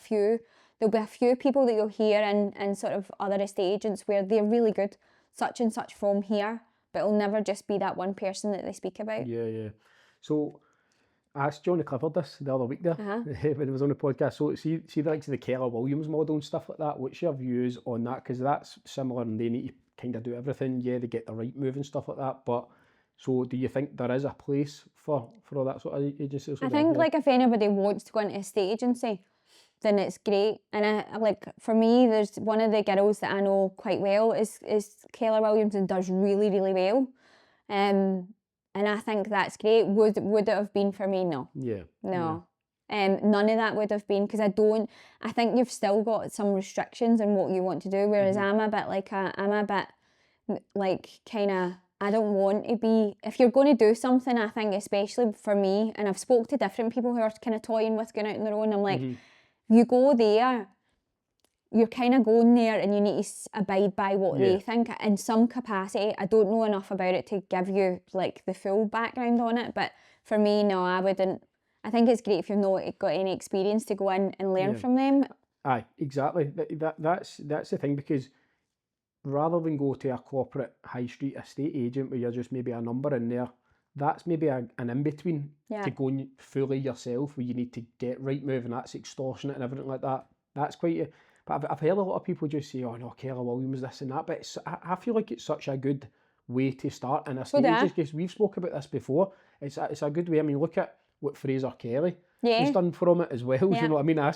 B: there'll be a few people that you'll hear in sort of other estate agents where they're really good, such and such from here, but it'll never just be that one person that they speak about.
A: Yeah. So I asked Johnny Clifford this the other week there when he was on the podcast. So see the likes of the Keller Williams model and stuff like that. What's your views on that? Because that's similar, and they need to kind of do everything. Yeah, they get the right move and stuff like that. But so do you think there is a place for all that sort of agency?
B: I think like if anybody wants to go into estate agency, then it's great. And I like, for me, there's one of the girls that I know quite well is Keller Williams, and does really, really well. And I think that's great. Would it have been for me? No.
A: Yeah.
B: No. None of that would have been, because I think you've still got some restrictions on what you want to do, whereas I'm a bit kind of, I don't want to be, if you're going to do something, I think especially for me, and I've spoke to different people who are kind of toying with going out on their own, I'm like, you go there, you're kind of going there and you need to abide by what they think in some capacity. I don't know enough about it to give you like the full background on it, but for me, no, I wouldn't. I think it's great if you've not got any experience to go in and learn from them.
A: Aye, exactly. That's the thing, because rather than go to a corporate high street estate agent where you're just maybe a number in there, that's maybe an in-between
B: Yeah.
A: to going fully yourself, where you need to get Rightmove and that's extortionate and everything like that. That's quite a, but I've heard a lot of people just say, oh no, Keller Williams, this and that, but I feel like it's such a good way to start in a
B: So do I.
A: stage, because we've spoke about this before. It's a good way. I mean, look at what Fraser Kelly has
B: Yeah.
A: done from it as well. Do
B: Yeah.
A: you know what I mean? I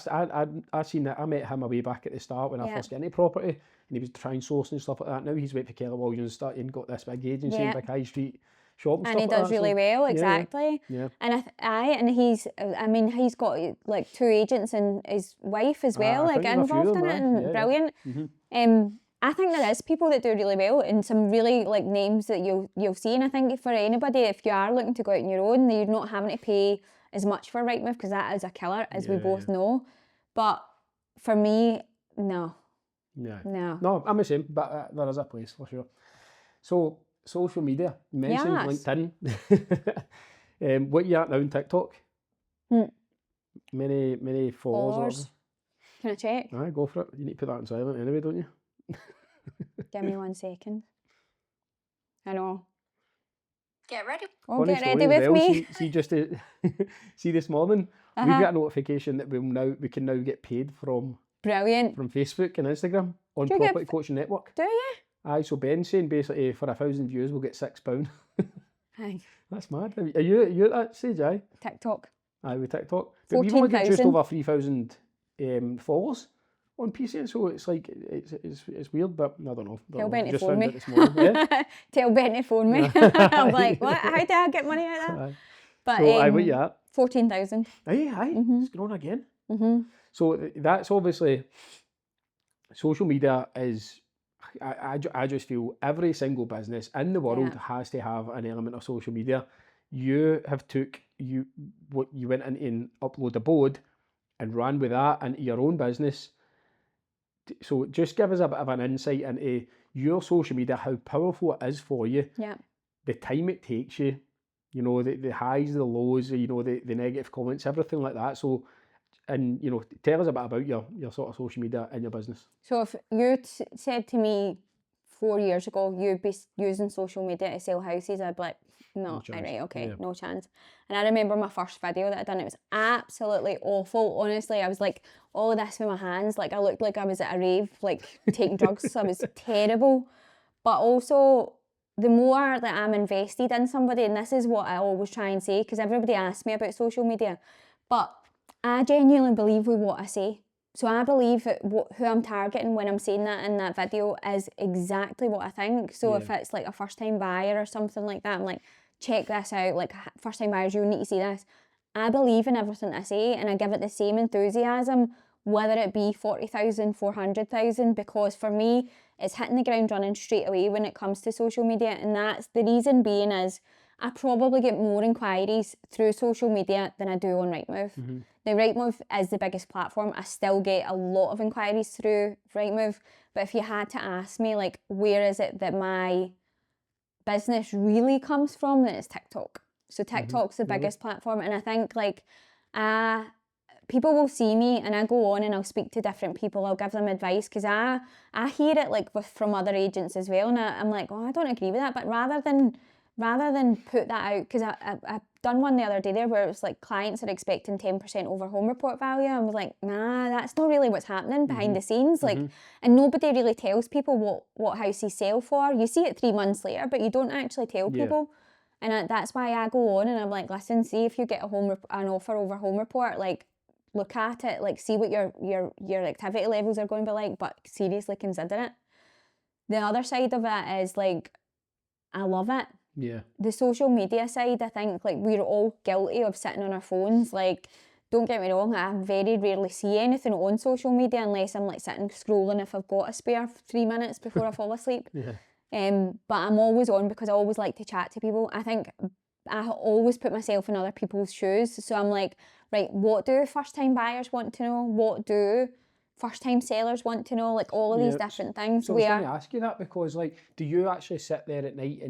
A: seen that. I met him way back at the start when I
B: Yeah.
A: first got into property, and he was trying sourcing and stuff like that. Now he's waiting for Keller Williams and started and got this big agency
B: Yeah.
A: and big high street shop and
B: And
A: stuff
B: he
A: like
B: does
A: that.
B: really
A: So,
B: well,
A: yeah,
B: exactly.
A: yeah.
B: And and he's, I mean, he's got like 2 agents and his wife as well,
A: I
B: like
A: think there's a few of
B: involved in
A: them,
B: it,
A: aye.
B: and
A: Yeah,
B: brilliant.
A: yeah.
B: I think there is people that do really well, and some really like names that you'll see. And I think for anybody, if you are looking to go out on your own, you're not having to pay as much for Rightmove, because that is a killer, as we both know. But for me, no.
A: Yeah.
B: No.
A: No, I'm the same, but there is a place for sure. So, social media, you mentioned
B: Yes.
A: LinkedIn. What are you at now on TikTok?
B: Hmm.
A: Many followers.
B: Followers. Can I check?
A: Aye, go for it. You need to put that on silent anyway, don't you?
B: Give me 1 second. I know.
C: Get ready.
B: Oh,
A: Funny
B: get
A: story
B: ready
A: as
B: with
A: well.
B: me.
A: See just see this morning, we've got a notification that we can now get paid from
B: Brilliant.
A: Facebook and Instagram on
B: Do you get
A: Property Coaching Network.
B: Do you?
A: Aye, so Ben's saying basically for 1,000 views we'll get £6.
B: Aye.
A: That's mad. Are you at that stage, aye?
B: TikTok.
A: Aye, with TikTok. But we've only got just
B: 14,000.
A: over 3,000 followers on PCN, so it's like it's weird, but I don't know.
B: Tell Ben to
A: Just
B: phone
A: found
B: me.
A: out this morning. Yeah?
B: Tell Ben to phone me. I'm like, what? How do I get money out of that?
A: Aye.
B: But
A: So aye, what you at?
B: 14,000.
A: Aye, it's grown again.
B: Mm-hmm.
A: So that's obviously, social media is, I just feel every single business in the world has to have an element of social media. You have what you went into in Upload Abode and ran with that into your own business. So just give us a bit of an insight into your social media, how powerful it is for you,
B: Yeah.
A: the time it takes you, you know, the highs, the lows, you know, the negative comments, everything like that. So, and, you know, tell us a bit about your sort of social media in your business.
B: So if you said to me 4 years ago you'd be using social media to sell houses, I'd be like, no,
A: chance.
B: right, okay,
A: Yeah.
B: no chance. And I remember my first video that I'd done, it was absolutely awful. Honestly, I was like, all of this with my hands, like I looked like I was at a rave, like taking drugs, so I was terrible. But also, the more that I'm invested in somebody, and this is what I always try and say, because everybody asks me about social media, but I genuinely believe with what I say. So I believe that who I'm targeting when I'm saying that in that video is exactly what I think. So if it's like a first time buyer or something like that, I'm like, check this out, like first time buyers, you need to see this. I believe in everything I say, and I give it the same enthusiasm, whether it be 40,000, 400,000, because for me, it's hitting the ground running straight away when it comes to social media. And that's the reason being is I probably get more inquiries through social media than I do on Rightmove.
A: Mm-hmm.
B: Now, Rightmove is the biggest platform. I still get a lot of inquiries through Rightmove. But if you had to ask me, like, where is it that my business really comes from, then it's TikTok. So TikTok's the biggest platform. And I think, like, people will see me and I go on and I'll speak to different people. I'll give them advice because I hear it like from other agents as well. And I'm like, oh, I don't agree with that. But rather than put that out, because I've done one the other day there where it was like clients are expecting 10% over home report value. I was like, nah, that's not really what's happening behind the scenes. Like, and nobody really tells people what houses sell for. You see it 3 months later, but you don't actually tell people. And that's why I go on and I'm like, listen, see if you get an offer over home report, like, look at it, like, see what your activity levels are going to be like, but seriously consider it. The other side of it is, like, I love it.
A: Yeah.
B: The social media side, I think, like, we're all guilty of sitting on our phones. Like, don't get me wrong, I very rarely see anything on social media unless I'm, like, sitting scrolling if I've got a spare 3 minutes before I fall asleep. But I'm always on because I always like to chat to people. I think I always put myself in other people's shoes. So I'm like, right, what do first-time buyers want to know? What do first-time sellers want to know? Like, all of these different things.
A: So I was going to ask you that because, like, do you actually sit there at night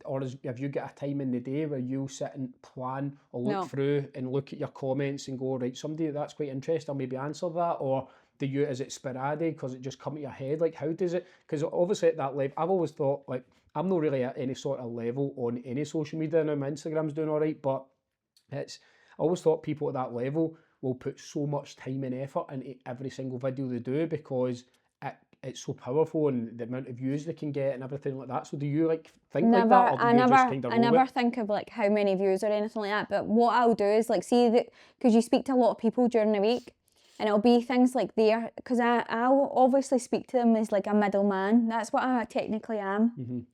A: or have you got a time in the day where you'll sit and plan or look through and look at your comments and go, right, somebody that's quite interesting, I'll maybe answer that, or is it sporadic because it just come to your head? Like, how does it? Because obviously at that level, I've always thought, like, I'm not really at any sort of level on any social media. Now my Instagram's doing all right, but I always thought people at that level will put so much time and effort into every single video they do because it's so powerful and the amount of views they can get and everything like that. So do you like think like that, or do you just kind of
B: I never think of like how many views or anything like that. But what I'll do is like see that, because you speak to a lot of people during the week, and it'll be things like there, because I'll obviously speak to them as like a middleman. That's what I technically am.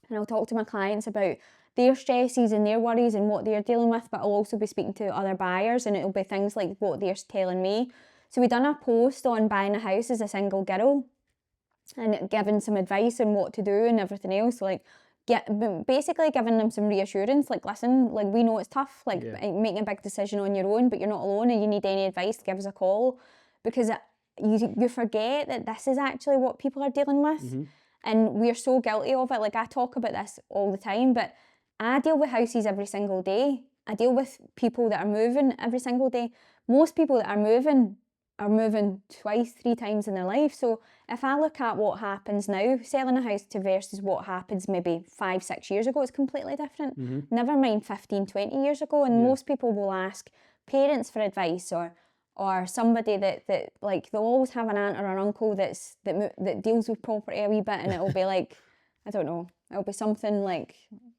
B: And I'll talk to my clients about their stresses and their worries and what they're dealing with, but I'll also be speaking to other buyers, and it'll be things like what they're telling me. So we done a post on buying a house as a single girl and giving some advice on what to do and everything else. So like basically giving them some reassurance, like, listen, like, we know it's tough, like making a big decision on your own, but you're not alone, and you need any advice, give us a call, because you forget that this is actually what people are dealing with. And we're so guilty of it. Like, I talk about this all the time, but I deal with houses every single day. I deal with people that are moving every single day. Most people that are moving twice, 3 times in their life. So if I look at what happens now, selling a house to versus what happens maybe 5, 6 years ago, it's completely different. Never mind 15, 20 years ago. And most people will ask parents for advice, or somebody that like, they'll always have an aunt or an uncle that deals with property a wee bit, and it'll be like, I don't know, it'll be something like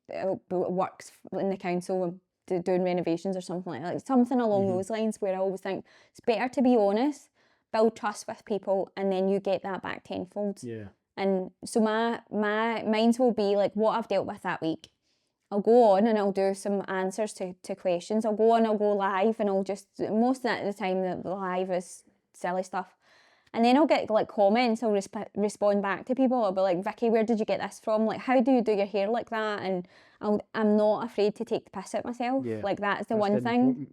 B: it works in the council doing renovations or something like that, like something along those lines, where I always think it's better to be honest, build trust with people, and then you get that back tenfold. And so mine's will be like what I've dealt with that week. I'll go on and I'll do some answers to questions. I'll go on, I'll go live, and I'll just, most of the time the live is silly stuff. And then I'll get like comments, I'll respond back to people. I'll be like, Vikki, where did you get this from? Like, how do you do your hair like that? And I'm not afraid to take the piss at myself. Like, that's the one thing.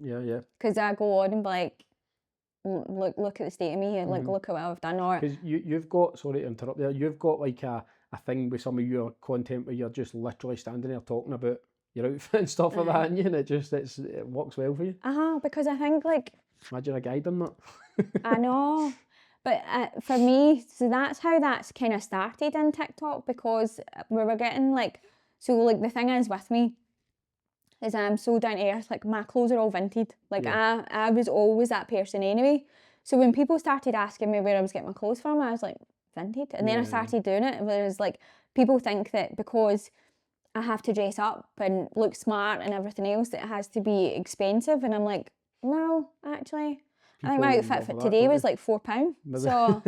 B: Because I go on and be like, look at the state of me, and like, look at what I've done. Or
A: because you've got, sorry to interrupt there, you've got like a thing with some of your content where you're just literally standing there talking about your outfit and stuff like that, and it works well for you.
B: Because I think, like,
A: imagine a guy doing that.
B: I know. But for me, so that's how that's kind of started in TikTok, because we were getting like, so like the thing is with me is I'm so down to earth, like my clothes are all vintage. Like I was always that person anyway. So when people started asking me where I was getting my clothes from, I was like, vintage. And then I started doing it. Whereas like people think that because I have to dress up and look smart and everything else, that it has to be expensive. And I'm like, no, actually. I think my outfit for today was like £4. So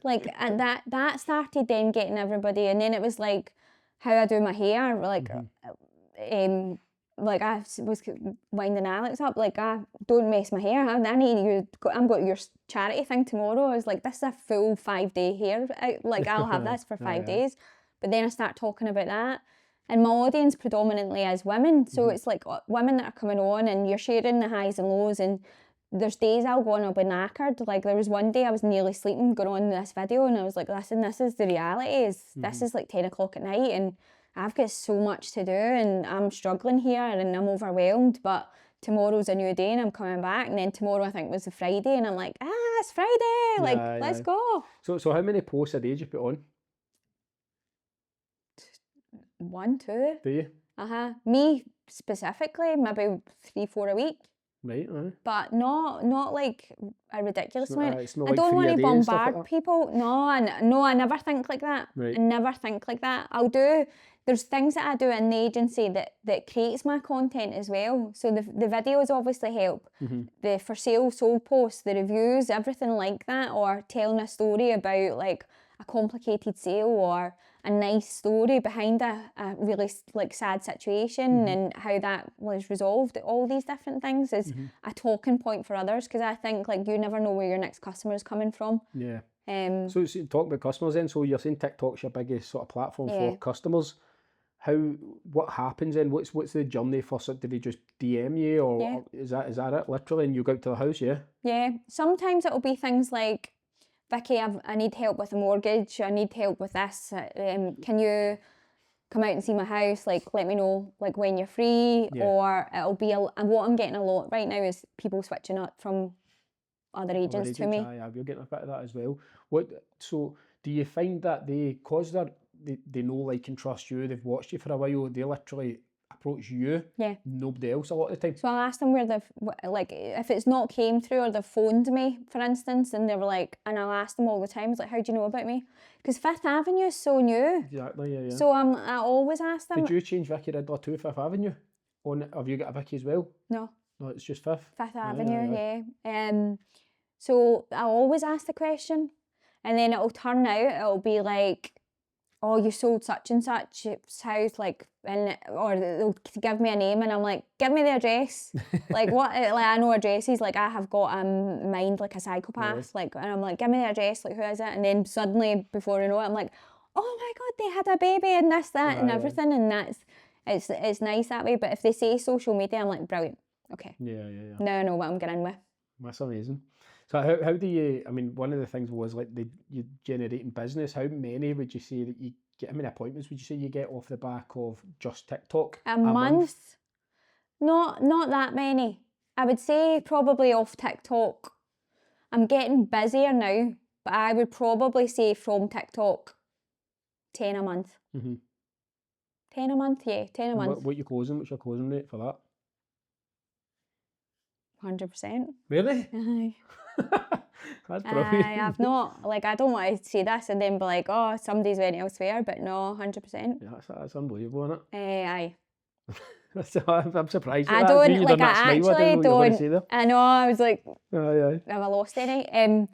B: like, and that started then getting everybody, and then it was like how I do my hair, like like I was winding Alex up, like, I don't mess my hair. I need you. I'm got your charity thing tomorrow. I was like, this is a full 5-day hair out. Like, I'll have this for 5 days. But then I start talking about that. And my audience predominantly is women. So it's like women that are coming on, and you're sharing the highs and lows, and there's days I'll go on, I'll be knackered. Like, there was one day I was nearly sleeping going on this video, and I was like, listen, this is the reality. This is like 10 o'clock at night, and I've got so much to do, and I'm struggling here, and I'm overwhelmed, but tomorrow's a new day, and I'm coming back. And then tomorrow I think was the Friday, and I'm like, it's Friday, like, let's go.
A: So how many posts a day do you put on?
B: 1, 2.
A: Do you?
B: Me specifically, maybe 3, 4 a week.
A: Right,
B: but not like a ridiculous amount.
A: I
B: don't want to bombard people. No, I never think like that. I never think like that. There's things that I do in the agency that creates my content as well. So the videos obviously help. The for sale sold posts, the reviews, everything like that, or telling a story about like a complicated sale or a nice story behind a really like sad situation and how that was resolved. All these different things is a talking point for others, because I think like you never know where your next customer is coming from. So
A: talk about customers then. So you're saying TikTok's your biggest sort of platform for customers. What happens then? What's the journey for? Do they just DM you, or is that it literally, and you go out to the house? Yeah.
B: Sometimes it'll be things like, Vikki, I need help with a mortgage. I need help with this. Can you come out and see my house? Like, let me know like when you're free. Or it'll be and what I'm getting a lot right now is people switching up from other agents to me.
A: Aye, we're getting a bit of that as well. So do you find that because they know, like, and trust you, they've watched you for a while, they literally approach you,
B: Yeah.
A: nobody else a lot of the time?
B: So I'll ask them where like, if it's not came through or they've phoned me, for instance, and they were like, and I'll ask them all the time, it's like, how do you know about me? Because Fifth Avenue is so new.
A: Exactly, yeah.
B: So I always ask them.
A: Did you change Vikki Riddler to Fifth Avenue? Have you got a Vikki as well?
B: No.
A: No, it's just Fifth.
B: Fifth Avenue, yeah. So I'll always ask the question, and then it'll turn out, it'll be like, oh, you sold such and such house, like, or they'll give me a name, and I'm like, give me the address. Like, what? Like, I know addresses. Like, I have got a mind like a psychopath. Like, and I'm like, give me the address. Like, who is it? And then suddenly, before I know it, I'm like, oh my god, they had a baby and this, that, and everything, and it's nice that way. But if they say social media, I'm like, brilliant. Okay.
A: Yeah.
B: Now I know what I'm getting with.
A: That's amazing. So how do you, I mean, one of the things was like you generating business. How many would you say that you get, how many appointments would you say you get off the back of just TikTok?
B: A month? Not that many. I would say probably off TikTok. I'm getting busier now, but I would probably say from TikTok, 10 a month. 10 a month, yeah, 10 a month.
A: What you closing? What's your closing rate for that?
B: 100%.
A: Really?
B: Aye.
A: That's brilliant.
B: I've not, like, I don't want to say this and then be like, oh, somebody's went elsewhere, but no, 100%.
A: Yeah, that's unbelievable, isn't it?
B: Aye.
A: I'm surprised.
B: I don't, like, I actually
A: don't.
B: I know, I was like,
A: aye.
B: have I lost any?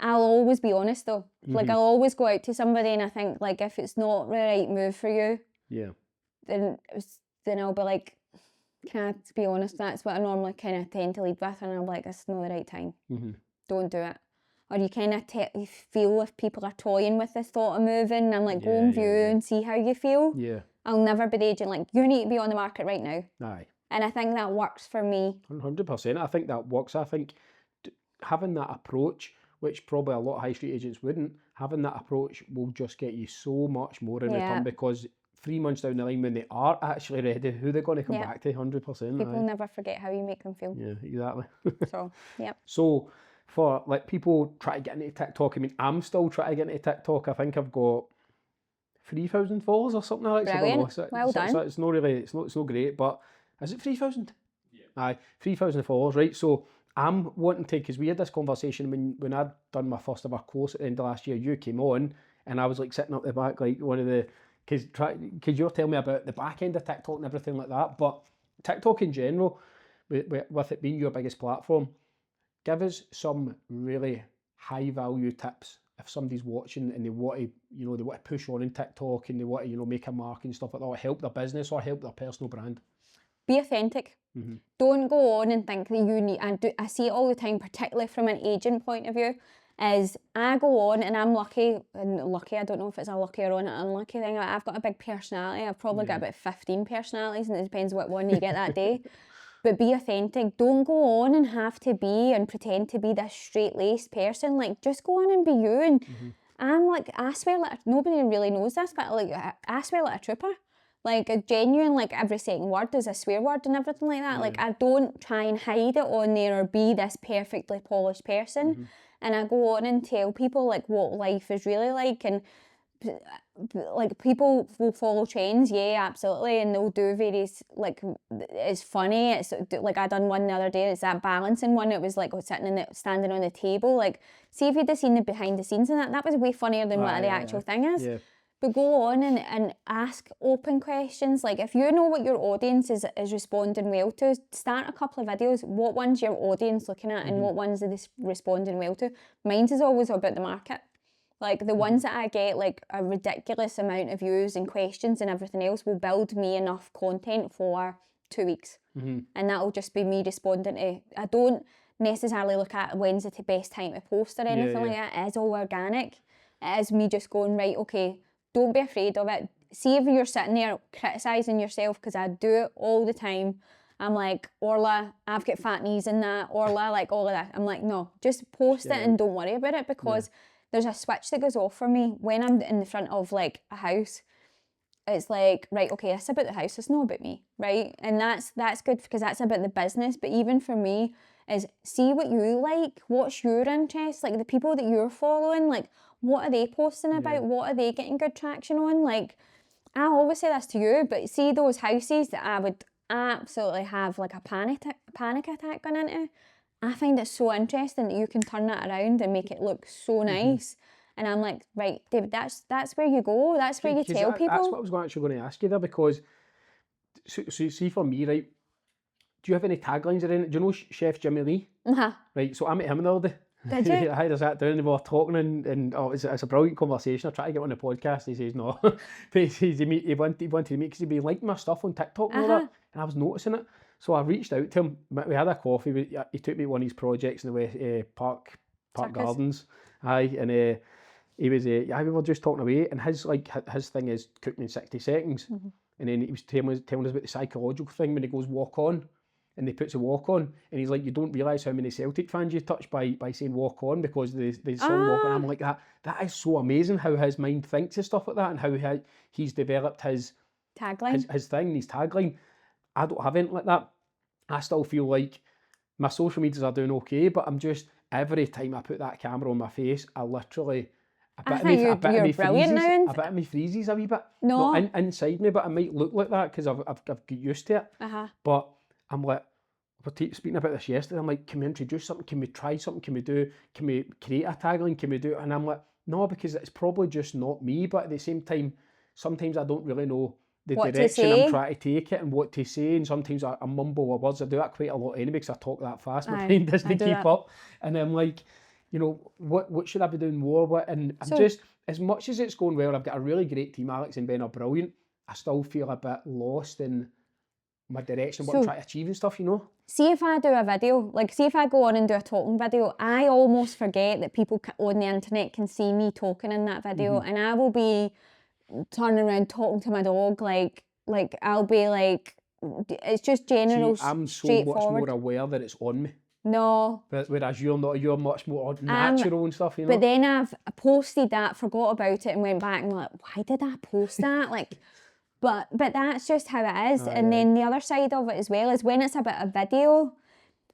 B: I'll always be honest though. Like, I'll always go out to somebody and I think, like, if it's not the right move for you, then I'll be like, can I be honest, that's what I normally kind of tend to lead with, and I'm like, it's not the right time. Don't do it. Or you kind of you feel if people are toying with the thought of moving, I'm like, go and view and see how you feel.
A: Yeah.
B: I'll never be the agent like, you need to be on the market right now.
A: Aye.
B: And I think that works for me.
A: 100%. I think that works. I think having that approach, which probably a lot of high street agents wouldn't, having that approach will just get you so much more in return, because 3 months down the line when they are actually ready, who they're going to come back to, 100%.
B: People never forget how you make them feel.
A: Yeah, exactly.
B: So,
A: So for like people try to get into TikTok, I mean, I'm still trying to get into TikTok. I think I've got 3,000 followers or something like that.
B: Brilliant. Well done.
A: So it's not really, it's not great, but is it 3,000? Yeah. Aye, 3,000 followers, right? So I'm wanting to, because we had this conversation when I'd done my first ever course at the end of last year, you came on, and I was like sitting up the back, like one of the, because you're telling me about the back end of TikTok and everything like that, but TikTok in general, with it being your biggest platform, give us some really high value tips if somebody's watching and they want to, they want to push on in TikTok and they want to, make a mark and stuff like that, or help their business or help their personal brand. Be
B: authentic. Don't go on and think that you need, I see it all the time, particularly from an agent point of view, is I go on and I'm lucky, I don't know if it's a lucky or an unlucky thing, I've got a big personality, I've probably got about 15 personalities, and it depends what one you get that day. But be authentic. Don't go on and have to be and pretend to be this straight-laced person. Like, just go on and be you. And I'm like, I swear, like, nobody really knows this, but like, I swear like a trooper. Like, a genuine, like, every second word is a swear word and everything like that. Like, I don't try and hide it on there or be this perfectly polished person. And I go on and tell people, like, what life is really like. And like, people will follow trends, yeah, absolutely, and they'll do various, like, it's funny, it's like, I done one the other day, it's that balancing one, it was like standing on the table, like, see if you'd have seen the behind the scenes in that was way funnier than what the actual thing is. But go on and ask open questions. Like, if you know what your audience is responding well to, start a couple of videos. What one's your audience looking at and what ones are they responding well to? Mine's is always about the market. Like, the ones that I get, like, a ridiculous amount of views and questions and everything else will build me enough content for 2 weeks. And that'll just be me responding to, I don't necessarily look at when's the best time to post or anything like that. It is all organic. It is me just going, right, okay, don't be afraid of it. See if you're sitting there criticising yourself, because I do it all the time. I'm like, Orla, I've got fat knees in that. Orla, like, all of that. I'm like, no, just post it and don't worry about it, because there's a switch that goes off for me when I'm in the front of, like, a house. It's like, right, okay, it's about the house, it's not about me, right? And that's good, because that's about the business. But even for me, is see what you like, what's your interest, like the people that you're following, like what are they posting about, what are they getting good traction on, like I always say this to you, but see those houses that I would absolutely have like a panic attack going into, I find it so interesting that you can turn that around and make it look so nice. And I'm like, right, David, that's where you go. That's where you tell people.
A: That's what I was actually going to ask you there, because so see for me, right, do you have any taglines or anything? Do you know Chef Jimmy Lee? Right, so I met him the other day.
B: Did you?
A: I just sat down and we were talking, and it's a brilliant conversation. I tried to get on the podcast. He says no, but he says he wanted to meet because he'd been liking my stuff on TikTok and all that, and I was noticing it. So I reached out to him. We had a coffee. He took me to one of his projects in the way Park Gardens. Aye, and he was we were just talking away, and his thing is cook me in 60 seconds, and then he was telling us about the psychological thing when he goes walk on. And they puts a walk on, and he's like, you don't realise how many Celtic fans you touch by saying walk on, because the song walk on. I'm like, that is so amazing how his mind thinks of stuff like that, and how he's developed his
B: tagline,
A: his thing, his tagline. I don't have anything like that. I still feel like my social medias are doing okay, but I'm just, every time I put that camera on my face, I literally, a bit of me freezes a wee bit.
B: No.
A: Not inside me, but it might look like that because I've got used to it. But I'm like, we were speaking about this yesterday, I'm like, can we introduce something? Can we try something? Can we create a tagline? Can we do it? And I'm like, no, because it's probably just not me. But at the same time, sometimes I don't really know the direction I'm trying to take it and what to say. And sometimes I mumble the words. I do that quite a lot anyway because I talk that fast. My brain doesn't keep up. And I'm like, you know, what should I be doing more with? And I'm just, as much as it's going well, I've got a really great team. Alex and Ben are brilliant. I still feel a bit lost in my direction, what I'm trying to achieve and stuff, you know?
B: See if I do a video, like see if I go on and do a talking video, I almost forget that people on the internet can see me talking in that video, and I will be turning around talking to my dog, like I'll be like, it's just general.
A: See, I'm so much more aware that it's on me.
B: No.
A: But whereas you're much more natural and stuff, you know?
B: But then I've posted that, forgot about it, and went back and like, why did I post that? Like, But that's just how it is. And then the other side of it as well is when it's about a video.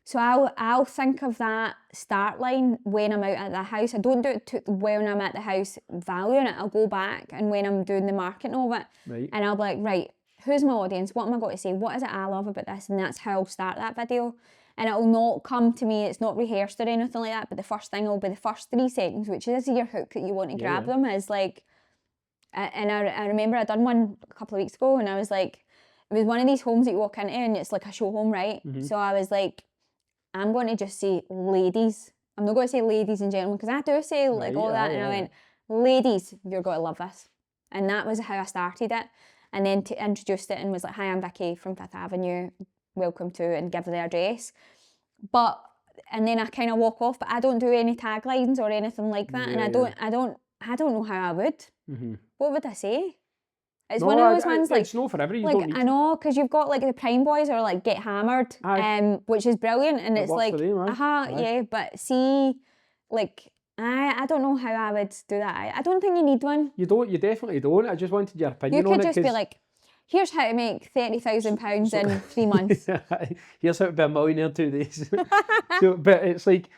B: So I'll think of that start line when I'm out at the house. I don't do it when I'm at the house valuing it. I'll go back and when I'm doing the marketing of it.
A: Right.
B: And I'll be like, right, who's my audience? What am I going to say? What is it I love about this? And that's how I'll start that video. And it'll not come to me, it's not rehearsed or anything like that, but the first thing will be the first 3 seconds, which is your hook that you want to grab them, is like, and I remember I done one a couple of weeks ago, and I was like, it was one of these homes that you walk into and it's like a show home, right? So I was like, I'm going to just say ladies. I'm not going to say ladies and gentlemen, because I do say like all that, and I went, ladies, you're going to love this. And that was how I started it. And then introduced it and was like, hi, I'm Vikki from 5th Avenue, welcome to, and give the address. And then I kind of walk off, but I don't do any taglines or anything like that. And I don't know how I would. What would I say? It's one of those ones like,
A: it's not for everybody.
B: Like, I know, because you've got like the Prime Boys or like Get Hammered, which is brilliant, and it's like, yeah. But see, like, I don't know how I would do that. I don't think you need one.
A: You don't. You definitely don't. I just wanted your opinion on it.
B: You could just be like, here's how to make £30,000 in 3 months.
A: Here's how to be a millionaire 2 days. But it's like,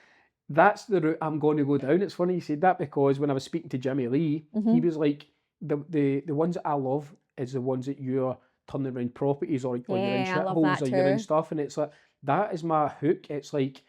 A: that's the route I'm going to go down. It's funny you said that, because when I was speaking to Jimmy Lee, he was like, the ones that I love is the ones that you're turning around properties or you're in shitholes or you're in stuff, and it's like, that is my hook. It's like,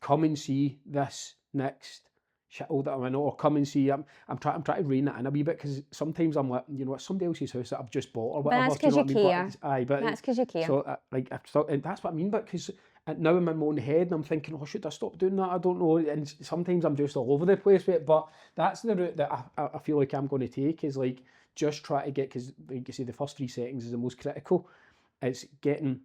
A: come and see this next shithole that I'm in, or come and see. I'm trying to rein it in a wee bit, because sometimes I'm like, you know, it's somebody else's house that I've just bought or whatever.
B: But that's because you care.
A: That's
B: because you care.
A: So and that's what I mean. But because now I'm in my own head and I'm thinking, oh, should I stop doing that? I don't know. And sometimes I'm just all over the place with it. But that's the route that I feel like I'm going to take, is like, just try to get, because like you say, the first 3 seconds is the most critical. It's getting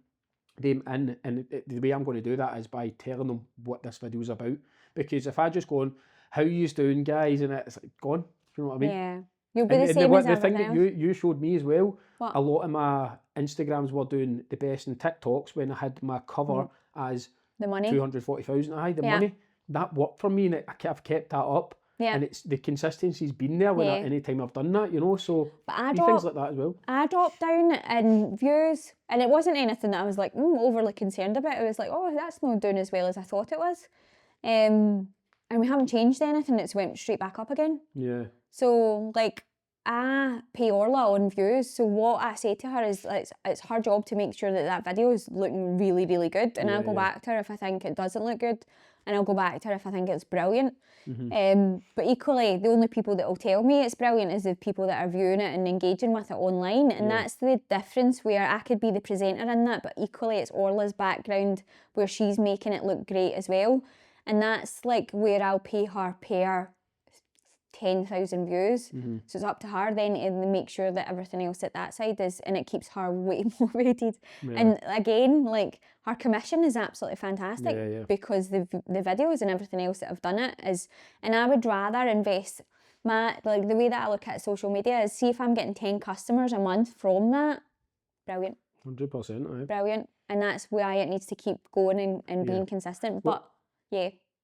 A: them in, and the way I'm going to do that is by telling them what this video is about. Because if I just go on, how you doing, guys, and it's like, gone. You know what I mean?
B: Yeah. You'll be the same as
A: the thing that you showed me as well,
B: what?
A: A lot of my Instagrams were doing the best in TikToks when I had my cover as
B: the money,
A: 240,000. The money. That worked for me, and I've kept that up.
B: Yeah.
A: And it's the consistency's been there when any time I've done that, you know, so
B: but
A: things like that as well.
B: I dropped down in views, and it wasn't anything that I was like overly concerned about. It was like, oh, that's not doing as well as I thought it was. And we haven't changed anything, it's went straight back up again.
A: Yeah.
B: So, like, I pay Orla on views, so what I say to her is it's her job to make sure that that video is looking really, really good, and I'll go back to her if I think it doesn't look good, and I'll go back to her if I think it's brilliant. But equally, the only people that will tell me it's brilliant is the people that are viewing it and engaging with it online, and that's the difference, where I could be the presenter in that, but equally it's Orla's background where she's making it look great as well, and that's like where I'll pay her per 10,000 views. So it's up to her then to make sure that everything else at that side is, and it keeps her way motivated. And again, like, her commission is absolutely fantastic because the videos and everything else that I've done it is, and I would rather invest like the way that I look at social media is, see if I'm getting 10 customers a month from that, brilliant.
A: 100%.
B: Brilliant. And that's why it needs to keep going and being consistent. But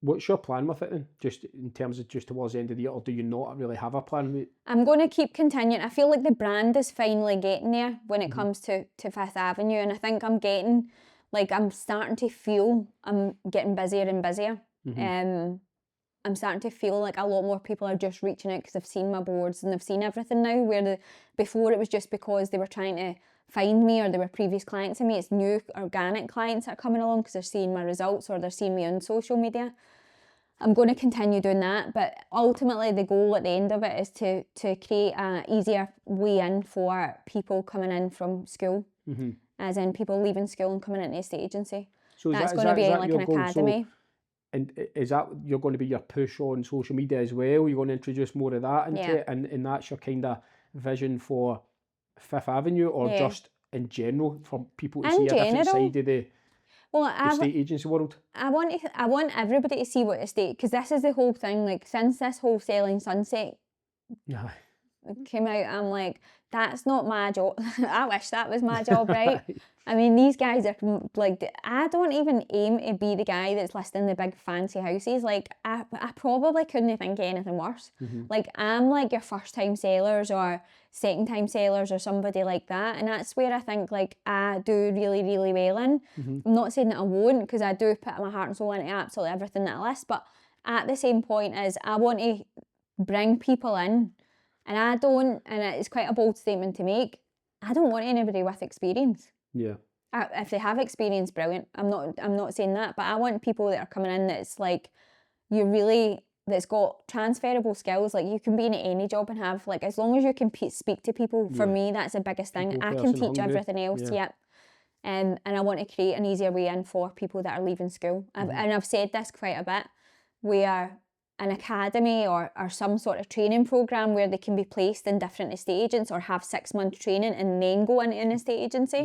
A: what's your plan with it then? Just in terms of just towards the end of the year, or do you not really have a plan?
B: I'm going to keep continuing. I feel like the brand is finally getting there when it comes to Fifth Avenue, and I think I'm getting, like, I'm starting to feel I'm getting busier and busier. I'm starting to feel like a lot more people are just reaching out because they've seen my boards and they've seen everything now, where before it was just because they were trying to find me or they were previous clients of me. It's new organic clients that are coming along because they're seeing my results or they're seeing me on social media. I'm going to continue doing that, but ultimately the goal at the end of it is to create an easier way in for people coming in from school, as in people leaving school and coming into the estate agency. So that's going to be like an academy.
A: And is that you're going to be your push on social media as well? You're going to introduce more of that into it, and that's your kind of vision for Fifth Avenue, or just in general for people to see a different side of the estate agency world? I
B: want everybody to see what estate, because this is the whole thing. Like, since this whole Selling Sunset came out, I'm like, that's not my job. I wish that was my job, right? I mean, these guys are like, I don't even aim to be the guy that's listing the big fancy houses. Like, I probably couldn't think of anything worse. Like, I'm like your first time sellers or second time sellers or somebody like that, and that's where I think, like, I do really, really well in. I'm not saying that I won't, because I do put my heart and soul into absolutely everything that I list, but at the same point is I want to bring people in, and I don't, and it's quite a bold statement to make, I don't want anybody with experience. If they have experience, brilliant. I'm not saying that, but I want people that are coming in that's like, that's got transferable skills. Like, you can be in any job and have, like, as long as you can speak to people, for me that's the biggest thing. I can teach everything else. And I want to create an easier way in for people that are leaving school. And I've said this quite a bit, where an academy or some sort of training program where they can be placed in different estate agents or have 6 month training and then go into an estate agency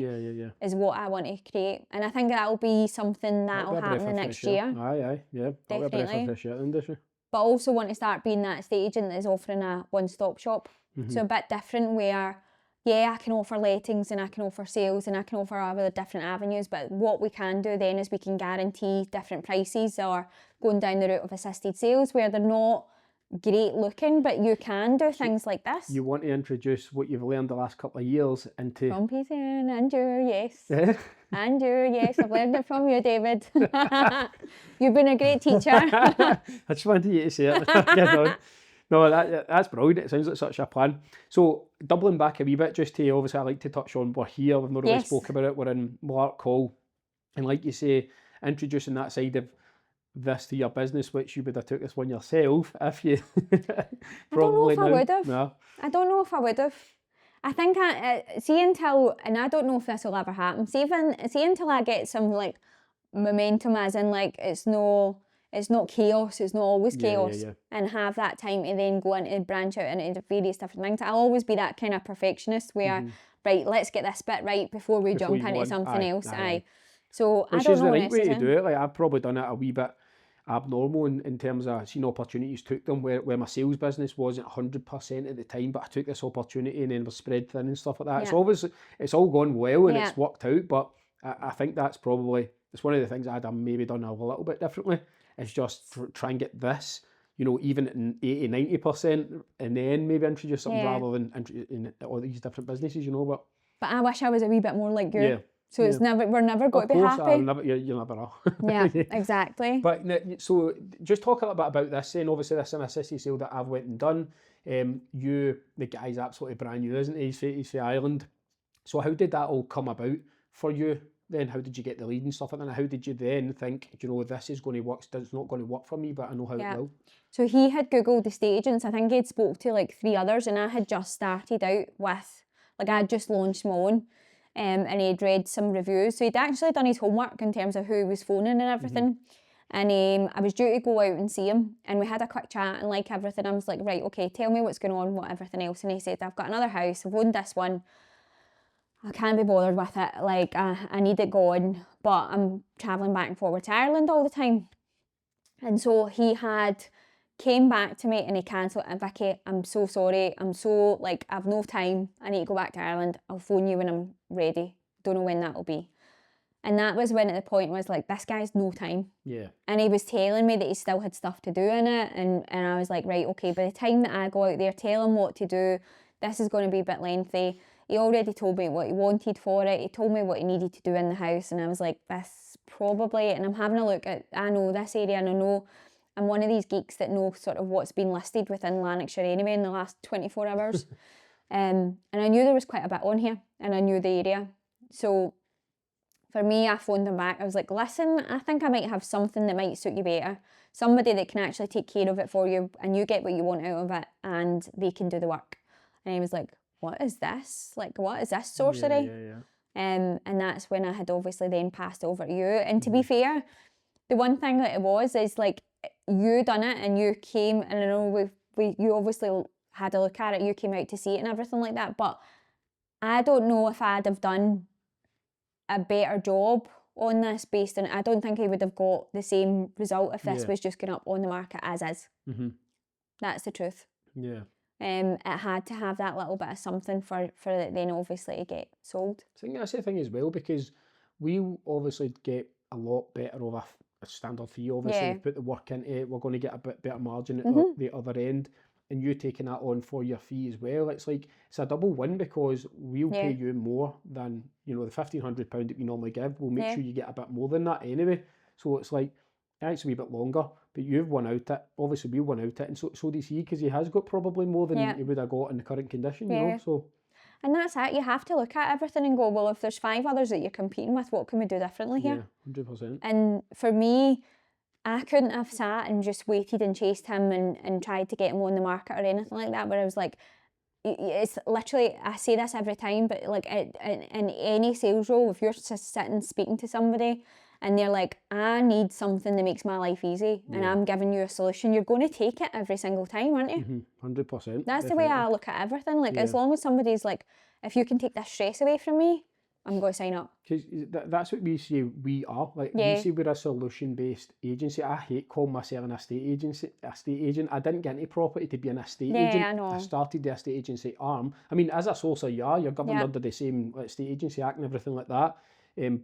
B: is what I want to create. And I think that'll be something that'll happen the next year.
A: Definitely.
B: But I also want to start being that estate agent that is offering a one-stop shop. So a bit different, where I can offer lettings and I can offer sales and I can offer other different avenues, but what we can do then is we can guarantee different prices, or going down the route of assisted sales where they're not great looking, but you can do things like this.
A: You want to introduce what you've learned the last couple of years into...
B: From PCN, Andrew, yes. Andrew, yes, I've learned it from you, David. You've been a great teacher.
A: I just wanted you to say it. No, that's brilliant. It sounds like such a plan. So, doubling back a wee bit, just to, obviously I like to touch on, we're here, we've not really spoke about it, we're in Lark Hall, and like you say, introducing that side of this to your business, which you would have took this one yourself if you probably
B: I don't know if I would have. I think and I don't know if this will ever happen, see until I get some, like, momentum, as in, like, it's not chaos, it's not always chaos, and have that time to then go into branch out into various different things. I'll always be that kind of perfectionist where, right, let's get this bit right before we jump into something else. So
A: which
B: I don't
A: is
B: know
A: the right way to do it. Like, I've probably done it a wee bit abnormal in terms of seeing opportunities, took them where my sales business wasn't 100% at the time, but I took this opportunity and then was spread thin and stuff like that. It's all gone well and it's worked out, but I think that's probably, it's one of the things I'd have maybe done a little bit differently, is just try and get this you know, even at 80-90%, and then maybe introduce something
B: Yeah.
A: rather than in all these different businesses, you know. But
B: I wish I was a wee bit more like you.
A: yeah,
B: So it's we're never going
A: of
B: to be
A: course,
B: happy.
A: you never are.
B: Yeah, exactly.
A: But so just talk a little bit about this. Then obviously this is an assisted sale that I've went and done. The guy's absolutely brand new, isn't he? He's from Ireland. So how did that all come about for you? Then how did you get the lead and stuff like that? And how did you then think, you know, this is going to work? It's not going to work for me, but I know how it will.
B: So he had Googled estate agents. I think he'd spoke to like 3 others, and I had just started out with, like, I had just launched my own, and he'd read some reviews. So he'd actually done his homework in terms of who was phoning and everything. And I was due to go out and see him, and we had a quick chat, and like everything, I was like, right, okay, tell me what's going on, what everything else. And he said, I've got another house, I've owned this one, I can't be bothered with it, like I need it gone, but I'm travelling back and forward to Ireland all the time. And so he had came back to me and he cancelled it. And Vikki, I'm so sorry, I'm so, like, I've no time, I need to go back to Ireland, I'll phone you when I'm ready, don't know when that'll be. And that was when at the point was like, this guy's no time.
A: Yeah.
B: And he was telling me that he still had stuff to do in it, and I was like, right, okay, by the time that I go out there, tell him what to do, this is going to be a bit lengthy. He already told me what he wanted for it, he told me what he needed to do in the house, and I was like, this probably, and I'm having a look at, I know this area, and I know I'm one of these geeks that know sort of what's been listed within Lanarkshire anyway in the last 24 hours. And I knew there was quite a bit on here, and I knew the area. So for me, I phoned him back. I was like, listen, I think I might have something that might suit you better. Somebody that can actually take care of it for you, and you get what you want out of it, and they can do the work. And he was like, what is this? Like, what is this sorcery? And that's when I had obviously then passed over to you. And to be fair, the one thing that it was is like, you done it and you came, and I know you obviously had a look at it, you came out to see it and everything like that, but I don't know if I'd have done a better job on this based on, I don't think I would have got the same result if this was just going up on the market as is. That's the truth.
A: Yeah.
B: It had to have that little bit of something for it then obviously to get sold.
A: I think that's the thing as well, because we obviously get a lot better of a standard fee. Obviously, we put the work into it, we're going to get a bit better margin at the other end, and you taking that on for your fee as well. It's like, it's a double win, because we'll pay you more than, you know, the £1,500 that we normally give. We'll make sure you get a bit more than that anyway. So it's like, it's a wee bit longer, but you've won out it. Obviously, we won out it, and so does he, because he has got probably more than he would have got in the current condition, you know. So.
B: And that's it. You have to look at everything and go, well, if there's 5 others that you're competing with, what can we do differently here?
A: Yeah, 100%.
B: And for me, I couldn't have sat and just waited and chased him and tried to get him on the market or anything like that, where I was like, it's literally, I say this every time, but like in any sales role, if you're just sitting speaking to somebody and they're like, I need something that makes my life easy, and I'm giving you a solution, you're going to take it every single time, aren't you?
A: 100%.
B: That's
A: definitely
B: the way I look at everything. Like, as long as somebody's like, if you can take this stress away from me, I'm going to sign up.
A: Because that's what we say we are. Like, we say we're a solution-based agency. I hate calling myself an estate agent. I didn't get into property to be an estate agent.
B: I know.
A: I started the estate agency arm. I mean, as a sole you're governed under the same estate agency act and everything like that.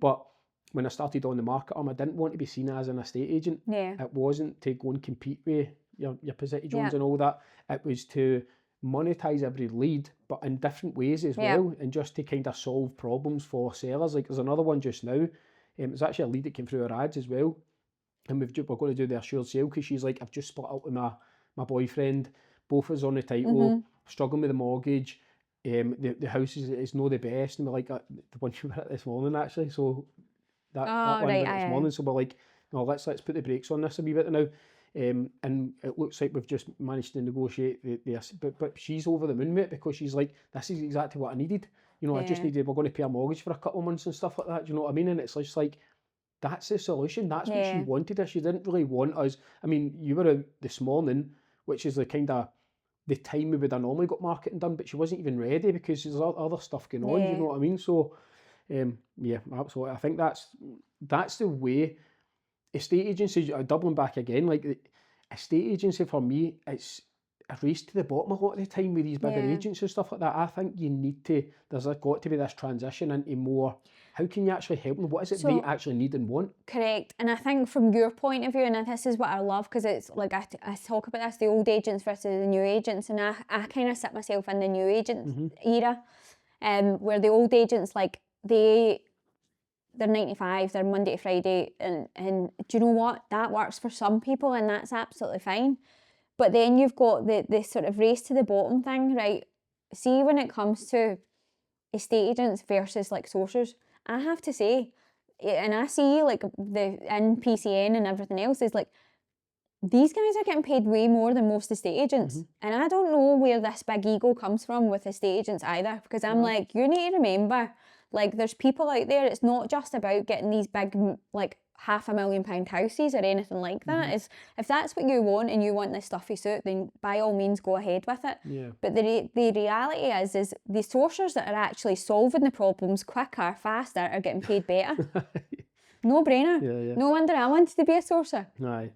A: But when I started on the market arm, I didn't want to be seen as an estate agent. It wasn't to go and compete with your Pacific Jones and all that. It was to monetize every lead, but in different ways as well, and just to kind of solve problems for sellers. Like, there's another one just now. It's actually a lead that came through our ads as well, and we're going to do the assured sale, because she's like, I've just split up with my boyfriend, both of us on the title, struggling with the mortgage. The house is not the best, and we're like, the one you were at this morning actually. So that one this morning. So we're like, no, let's put the brakes on this a wee bit now. And it looks like we've just managed to negotiate this, but she's over the moon with it, because she's like, this is exactly what I needed. You know, I just needed, we're going to pay a mortgage for a couple of months and stuff like that. Do you know what I mean? And it's just like, that's the solution. That's what she wanted. She didn't really want us. I mean, you were out this morning, which is the kind of the time we would have normally got marketing done, but she wasn't even ready because there's other stuff going on. You know what I mean? So, yeah, absolutely. I think that's the way. Estate agency, doubling back again, like estate agency for me, a race to the bottom a lot of the time with these bigger
B: Yeah.
A: agents and stuff like that. I think you need to, there's got to be this transition into more, how can you actually help them? What is it they actually need and want?
B: Correct. And I think from your point of view, and this is what I love, because it's like I talk about this, the old agents versus the new agents, and I kind of sit myself in the new agent era, where the old agents, like, they're 9 to 5, they're Monday to Friday, and do you know what? That works for some people, and that's absolutely fine. But then you've got the sort of race to the bottom thing, right? See, when it comes to estate agents versus like sourcers, I have to say, and I see like in PCN and everything else, is like, these guys are getting paid way more than most estate agents. And I don't know where this big ego comes from with estate agents either, because I'm like, you need to remember, like, there's people out there, it's not just about getting these big, like, £500,000 houses or anything like that. Is if that's what you want and you want this stuffy suit, then by all means go ahead with it.
A: Yeah.
B: But the reality is the sourcers that are actually solving the problems quicker, faster, are getting paid better. No brainer.
A: Yeah.
B: No wonder I wanted to be a sourcer.
A: Aye.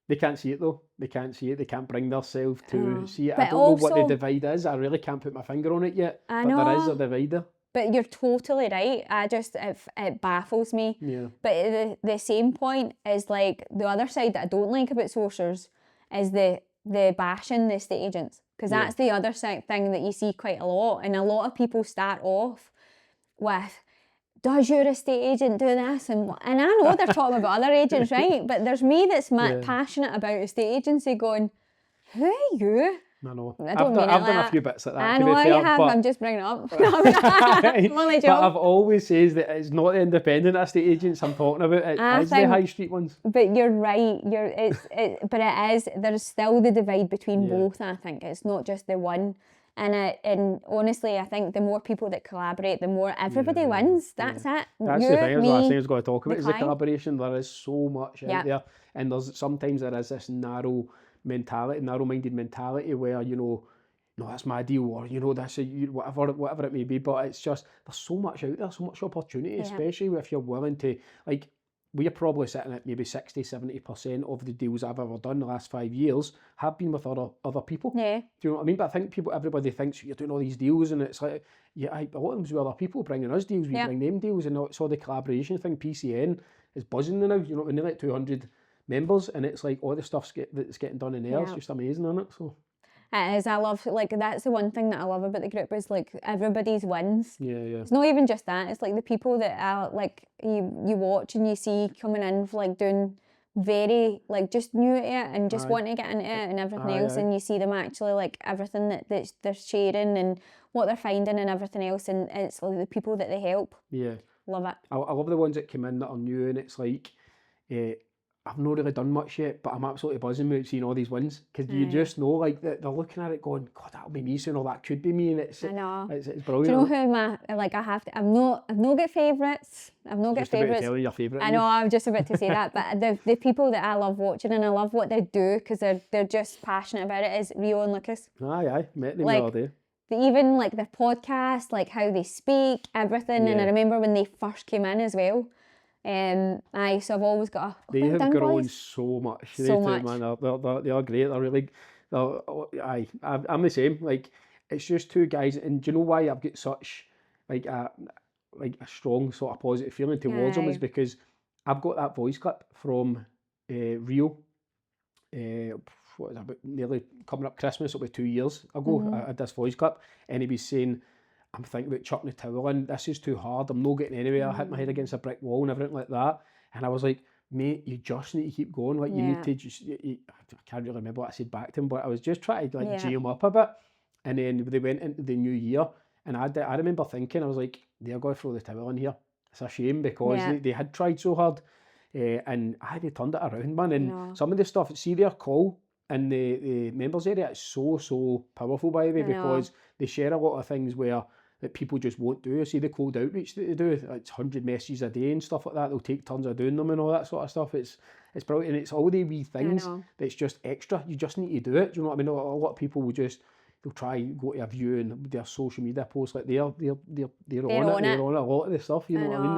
A: They can't see it though. They can't see it. They can't bring themselves to see it.
B: But
A: I don't know what the divide is. I really can't put my finger on it yet.
B: I
A: but
B: know.
A: there is a divider.
B: But you're totally right. It baffles me.
A: Yeah.
B: But the same point is, like, the other side that I don't like about sourcers is the bashing the estate agents, because that's the other thing that you see quite a lot. And a lot of people start off with, does your estate agent do this? And I know they're talking about other agents, right? But there's me that's passionate about estate agency going, who are you?
A: I know.
B: I've
A: done a few bits like that.
B: I know you have. I'm just bringing it up. I'm only joking.
A: But I've always says that it's not the independent estate agents I'm talking about. It's the high street ones.
B: But you're right. But it is. There's still the divide between both. I think it's not just the one. And honestly, I think the more people that collaborate, the more everybody wins. That's it.
A: That's
B: you,
A: the thing.
B: me,
A: Last thing I was going to talk about is the
B: client.
A: collaboration. There is so much out there, and sometimes there is this narrow-minded mentality where, you know, no, that's my deal, or, you know, that's whatever it may be. But it's just, there's so much out there, so much opportunity, especially if you're willing to, like, we're probably sitting at maybe 60-70% of the deals I've ever done in the last 5 years have been with other people.
B: Yeah.
A: Do you know what I mean? But I think everybody thinks you're doing all these deals, and it's like, a lot of them with other people bringing us deals, we bring them deals, and it's all the collaboration thing. PCN is buzzing now, you know, we're nearly like 200 members, and it's like all the stuff that's getting done in there. It's just amazing, isn't it? So
B: it is. I love, like, that's the one thing that I love about the group, is like everybody's wins.
A: Yeah.
B: It's not even just that. It's like the people that are like you watch and you see coming in for, like, doing very, like, just new at it and just wanting to get into it and everything else, and you see them actually, like, everything that they're sharing and what they're finding and everything else, and it's like the people that they help.
A: Yeah.
B: Love it.
A: I love the ones that come in that are new, and it's like, I've not really done much yet, but I'm absolutely buzzing with seeing all these wins, because you just know, like, they're looking at it going, God, that'll be me soon, or that could be me, and it's,
B: I know.
A: It's brilliant.
B: Do you know who I've not got favourites. I've not got favourites.
A: Telling your favourite.
B: I know, I'm just about to say that, but the people that I love watching and I love what they do because they're just passionate about it is Rio and Lucas.
A: Aye, met them
B: Like,
A: the other day.
B: Even like their podcast, like how they speak, everything, and I remember when they first came in as well. So I've always got
A: They have grown so much.
B: So much.
A: Man, they are great. They're really, I'm the same. Like, it's just two guys, and do you know why I've got such like a strong sort of positive feeling towards them, is because I've got that voice clip from Rio. What is it, about nearly coming up Christmas, it'll be 2 years ago. I had this voice clip, and he was saying, I'm thinking about chucking the towel in, this is too hard, I'm not getting anywhere, I hit my head against a brick wall and everything like that. And I was like, mate, you just need to keep going, like, you need to just, I can't really remember what I said back to him, but I was just trying to, like, G him up a bit. And then they went into the new year, and I remember thinking, I was like, they're going to throw the towel in here. It's a shame, because they had tried so hard, and they turned it around, man. And some of the stuff, see their call in the members area, it's so powerful, by the way, because they share a lot of things that people just won't do. See the cold outreach that they do, it's 100 messages a day and stuff like that. They'll take turns of doing them and all that sort of stuff. It's brilliant, and it's all the wee things that's just extra. You just need to do it. Do you know what I mean? A lot of people will they'll try go to a view and their social media posts, like they're on it a lot of the stuff. You know what I mean?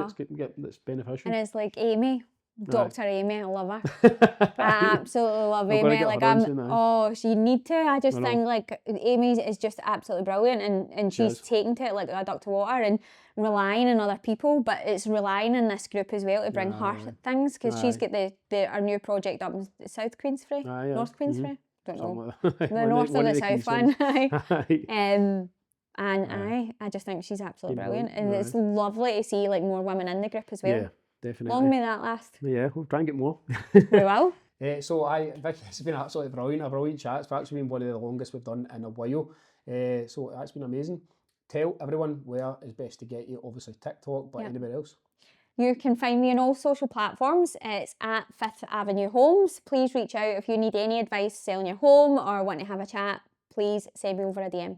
A: That's beneficial.
B: And it's like, Amy, Dr. Amy, I love her. I absolutely love
A: We're gonna
B: Amy.
A: get
B: Like
A: her on soon, aye.
B: she need to. I just
A: I know.
B: think like Amy is just absolutely brilliant, and
A: She
B: she's
A: is.
B: taken to it like a duck to water and relying on other people, but it's relying on this group as well to bring her
A: Aye.
B: things, because she's
A: Aye.
B: got our new project up in South Queensferry,
A: Aye, yeah.
B: North Queensferry, don't know,
A: Something like that.
B: the north or the south one.
A: Aye.
B: And I just think she's absolutely
A: Keep
B: brilliant,
A: going,
B: and it's lovely to see like more women in the group as well.
A: Yeah, definitely.
B: Long may that last.
A: Yeah, we'll try and get more.
B: We will.
A: So Vikki, it's been absolutely brilliant, a brilliant chat. It's actually been one of the longest we've done in a while. So that's been amazing. Tell everyone where is best to get you. Obviously TikTok, but anywhere else.
B: You can find me on all social platforms. It's at 5th Avenue Homes. Please reach out if you need any advice selling your home or want to have a chat. Please send me over a DM.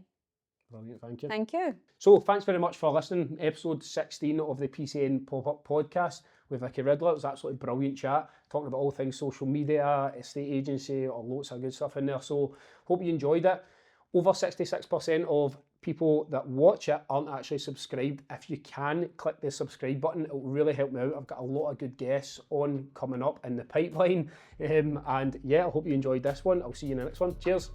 A: Brilliant, thank you.
B: Thank you.
A: So thanks very much for listening. Episode 16 of the PCN Pop-Up Podcast with Vikki Riddler. It was absolutely brilliant chat, talking about all things social media, estate agency, or lots of good stuff in there. So hope you enjoyed it. Over 66% of people that watch it aren't actually subscribed. If you can, click the subscribe button. It will really help me out. I've got a lot of good guests on coming up in the pipeline. And yeah, I hope you enjoyed this one. I'll see you in the next one. Cheers.